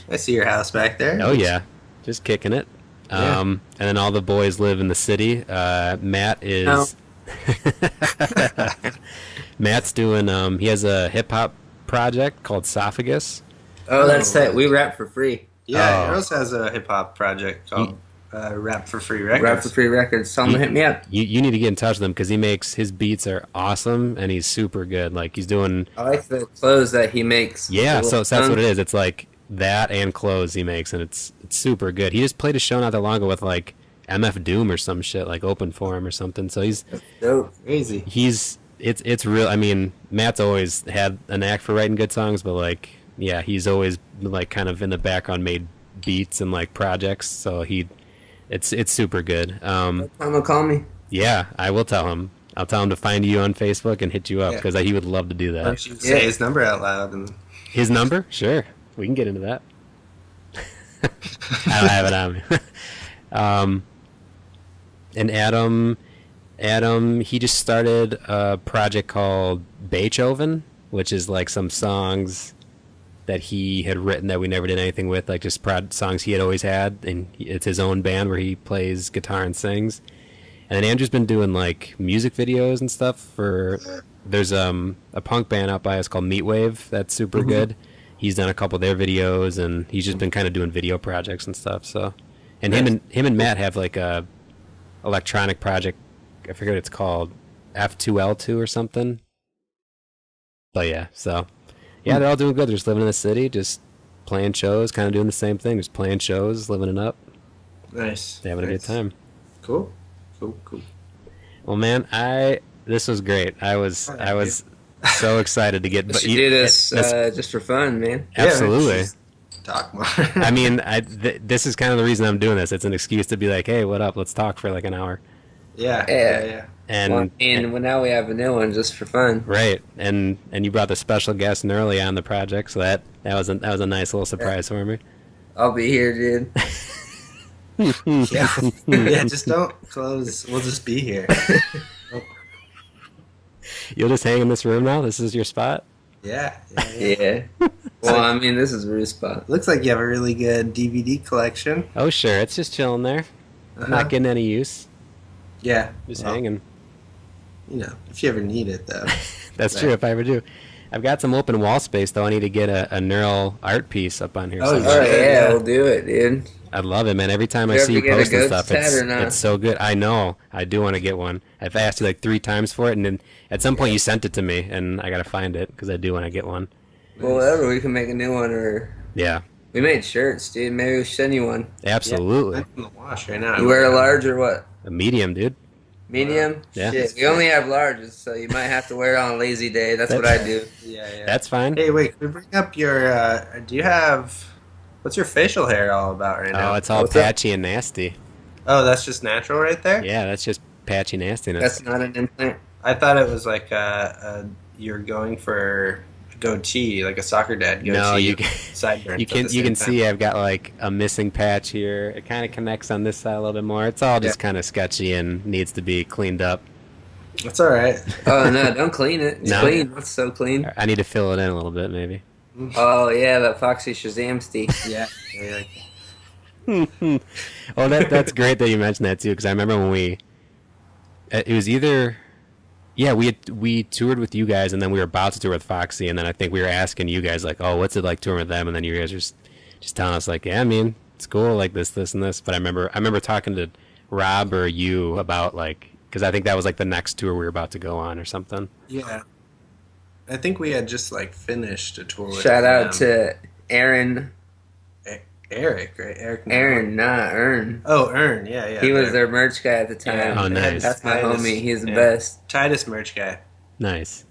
I see your house back there. Oh yeah, just kicking it. Yeah. And then all the boys live in the city. Matt is. No. Matt's doing. He has a hip hop project called Esophagus. Oh, that's that. We rap for free. Yeah, Eros has a hip hop project called Rap for Free Records. Rap for free records. Tell him to hit me up. You need to get in touch with him because his beats are awesome and he's super good. Like he's doing. I like the clothes that he makes. Yeah, so that's what it is. It's like that and clothes he makes, and it's super good. He just played a show not that long ago with like MF Doom or some shit, like open for him or something. So he's dope. Crazy. It's real. I mean, Matt's always had a knack for writing good songs, but like, yeah, he's always like kind of in the background made beats and like projects. So it's super good. Time will call me. Yeah, I will tell him. I'll tell him to find you on Facebook and hit you up because he would love to do that. Say his number out loud. And his number? Sure, we can get into that. I don't have it on me. And Adam, he just started a project called Beethoven, which is like some songs that he had written that we never did anything with, like just songs he had always had, and it's his own band where he plays guitar and sings. And then Andrew's been doing like music videos and stuff there's a punk band out by us called Meatwave that's super good. He's done a couple of their videos, and he's just been kind of doing video projects and stuff. So, and him and Matt have like a electronic project. I forget what it's called, F2L2 or something. But yeah, so yeah, they're all doing good. They're just living in the city, just playing shows, kind of doing the same thing, just playing shows, living it up. Nice. They're having a good time. Cool. Well, man, this was great. I was so excited to get. But you do this just for fun, man. Absolutely. Yeah, talk more. I mean, this is kind of the reason I'm doing this. It's an excuse to be like, hey, what up? Let's talk for like an hour. Yeah. And now we have a new one just for fun. Right. And you brought the special guest early on the project, so that was a nice little surprise for me. I'll be here, dude. Yeah, just don't close. We'll just be here. You'll just hang in this room now? This is your spot? Yeah. Well, I mean, this is a real spot. Looks like you have a really good DVD collection. Oh, sure. It's just chilling there. Not getting any use. Yeah. Just hanging. You know, if you ever need it, though. That's true, if I ever do. I've got some open wall space, though. I need to get a neural art piece up on here. Oh, yeah, we'll do it, dude. I love it, man. Every time I see you posting stuff, it's so good. I know. I do want to get one. I've asked you like 3 times for it, and then at some point you sent it to me, and I got to find it because I do want to get one. Well, whatever. We can make a new one, or... Yeah. We made shirts, dude. Maybe we'll send you one. Absolutely. I'm in the wash right now. You wear a large or what? A medium, dude. Medium? Yeah. Shit, we only have larges, so you might have to wear it on a lazy day. That's what I do. Yeah. That's fine. Hey, wait. Can we bring up your... do you have... What's your facial hair all about right now? Oh, it's all patchy and nasty. Oh, that's just natural right there? Yeah, that's just patchy nastiness. That's not an implant. I thought it was like you're going for a goatee, like a soccer dad goatee. No, you sideburns. you can see I've got like a missing patch here. It kind of connects on this side a little bit more. It's all just kind of sketchy and needs to be cleaned up. That's all right. Oh, no, don't clean it. It's No. clean. It's so clean. I need to fill it in a little bit, maybe. Oh, yeah, that Foxy Shazamsty. Yeah. Oh, that's great that you mentioned that too, because I remember when it was either, we toured with you guys, and then we were about to tour with Foxy, and then I think we were asking you guys like, oh, what's it like touring with them, and then you guys were just telling us like, yeah, I mean, it's cool, like this, and this. But I remember talking to Rob or you about like, because I think that was like the next tour we were about to go on or something. Yeah. I think we had just like finished a tour with Shout out to Aaron Eric, right? Eric. Aaron, not Ern. Oh, Ern. Yeah. He was their merch guy at the time. Yeah. Oh, nice. That's my Titus. homie. He's the Yeah. best. Titus merch guy. Nice.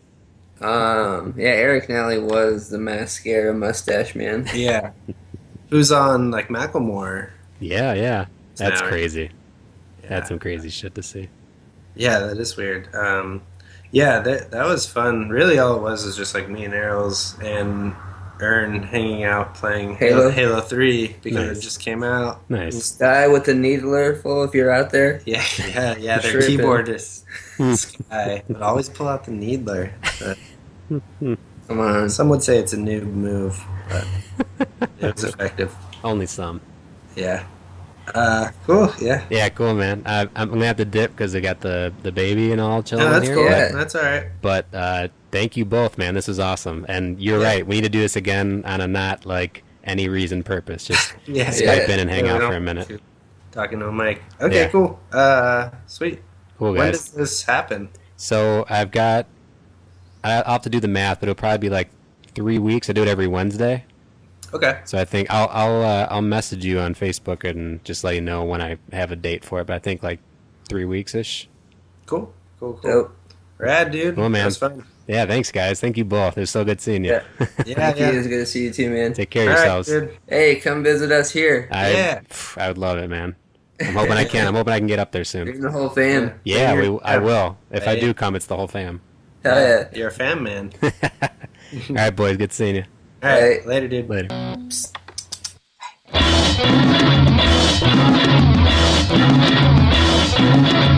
Yeah, Eric Nally was the mascara mustache man. Yeah. Who's on like Macklemore? Yeah. That's Now, crazy. Yeah. That's some crazy shit to see. Yeah, that is weird. Yeah, that was fun. Really, all it was just like me and Errol's and Ern hanging out playing Halo 3 because Nice. it just came out. Nice. Guy with the needler full if you're out there. Yeah. Their Tripping. keyboardist, this guy, would always pull out the needler. But Come on. some would say it's a noob move, but it was effective. Only some. Yeah. Cool. Yeah. Yeah, cool, man. I'm gonna have to dip because I got the baby and all chilling No, that's here. cool. Yeah. That's all right. But thank you both, man. This is awesome. And you're Yeah. right. We need to do this again on a not like any reason purpose. Just Yeah. Skype in and hang Yeah, out we for a don't- minute. Talking to a mic. Okay, Yeah. cool. Sweet. Cool, When guys. does this happen? So I'll have to do the math, but it'll probably be like 3 weeks. I do it every Wednesday. Okay. So I think I'll message you on Facebook and just let you know when I have a date for it. But I think like 3 weeks ish. Cool. Dope. Rad, dude. Cool, man. That was fun. Yeah, thanks guys. Thank you both. It was so good seeing you. Yeah. Yeah, Thank you. It was good to see you too, man. Take care of All right, yourselves. dude. Hey, come visit us here. Yeah. I would love it, man. I'm hoping I can. I'm hoping I can get up there soon. Bring the whole fam. Yeah, You're- I will. If I Hey. do come, it's the whole fam. Hell yeah. You're a fan, man. All right, boys. Good seeing you. All right. Hey. Later, dude. Later. Thank you.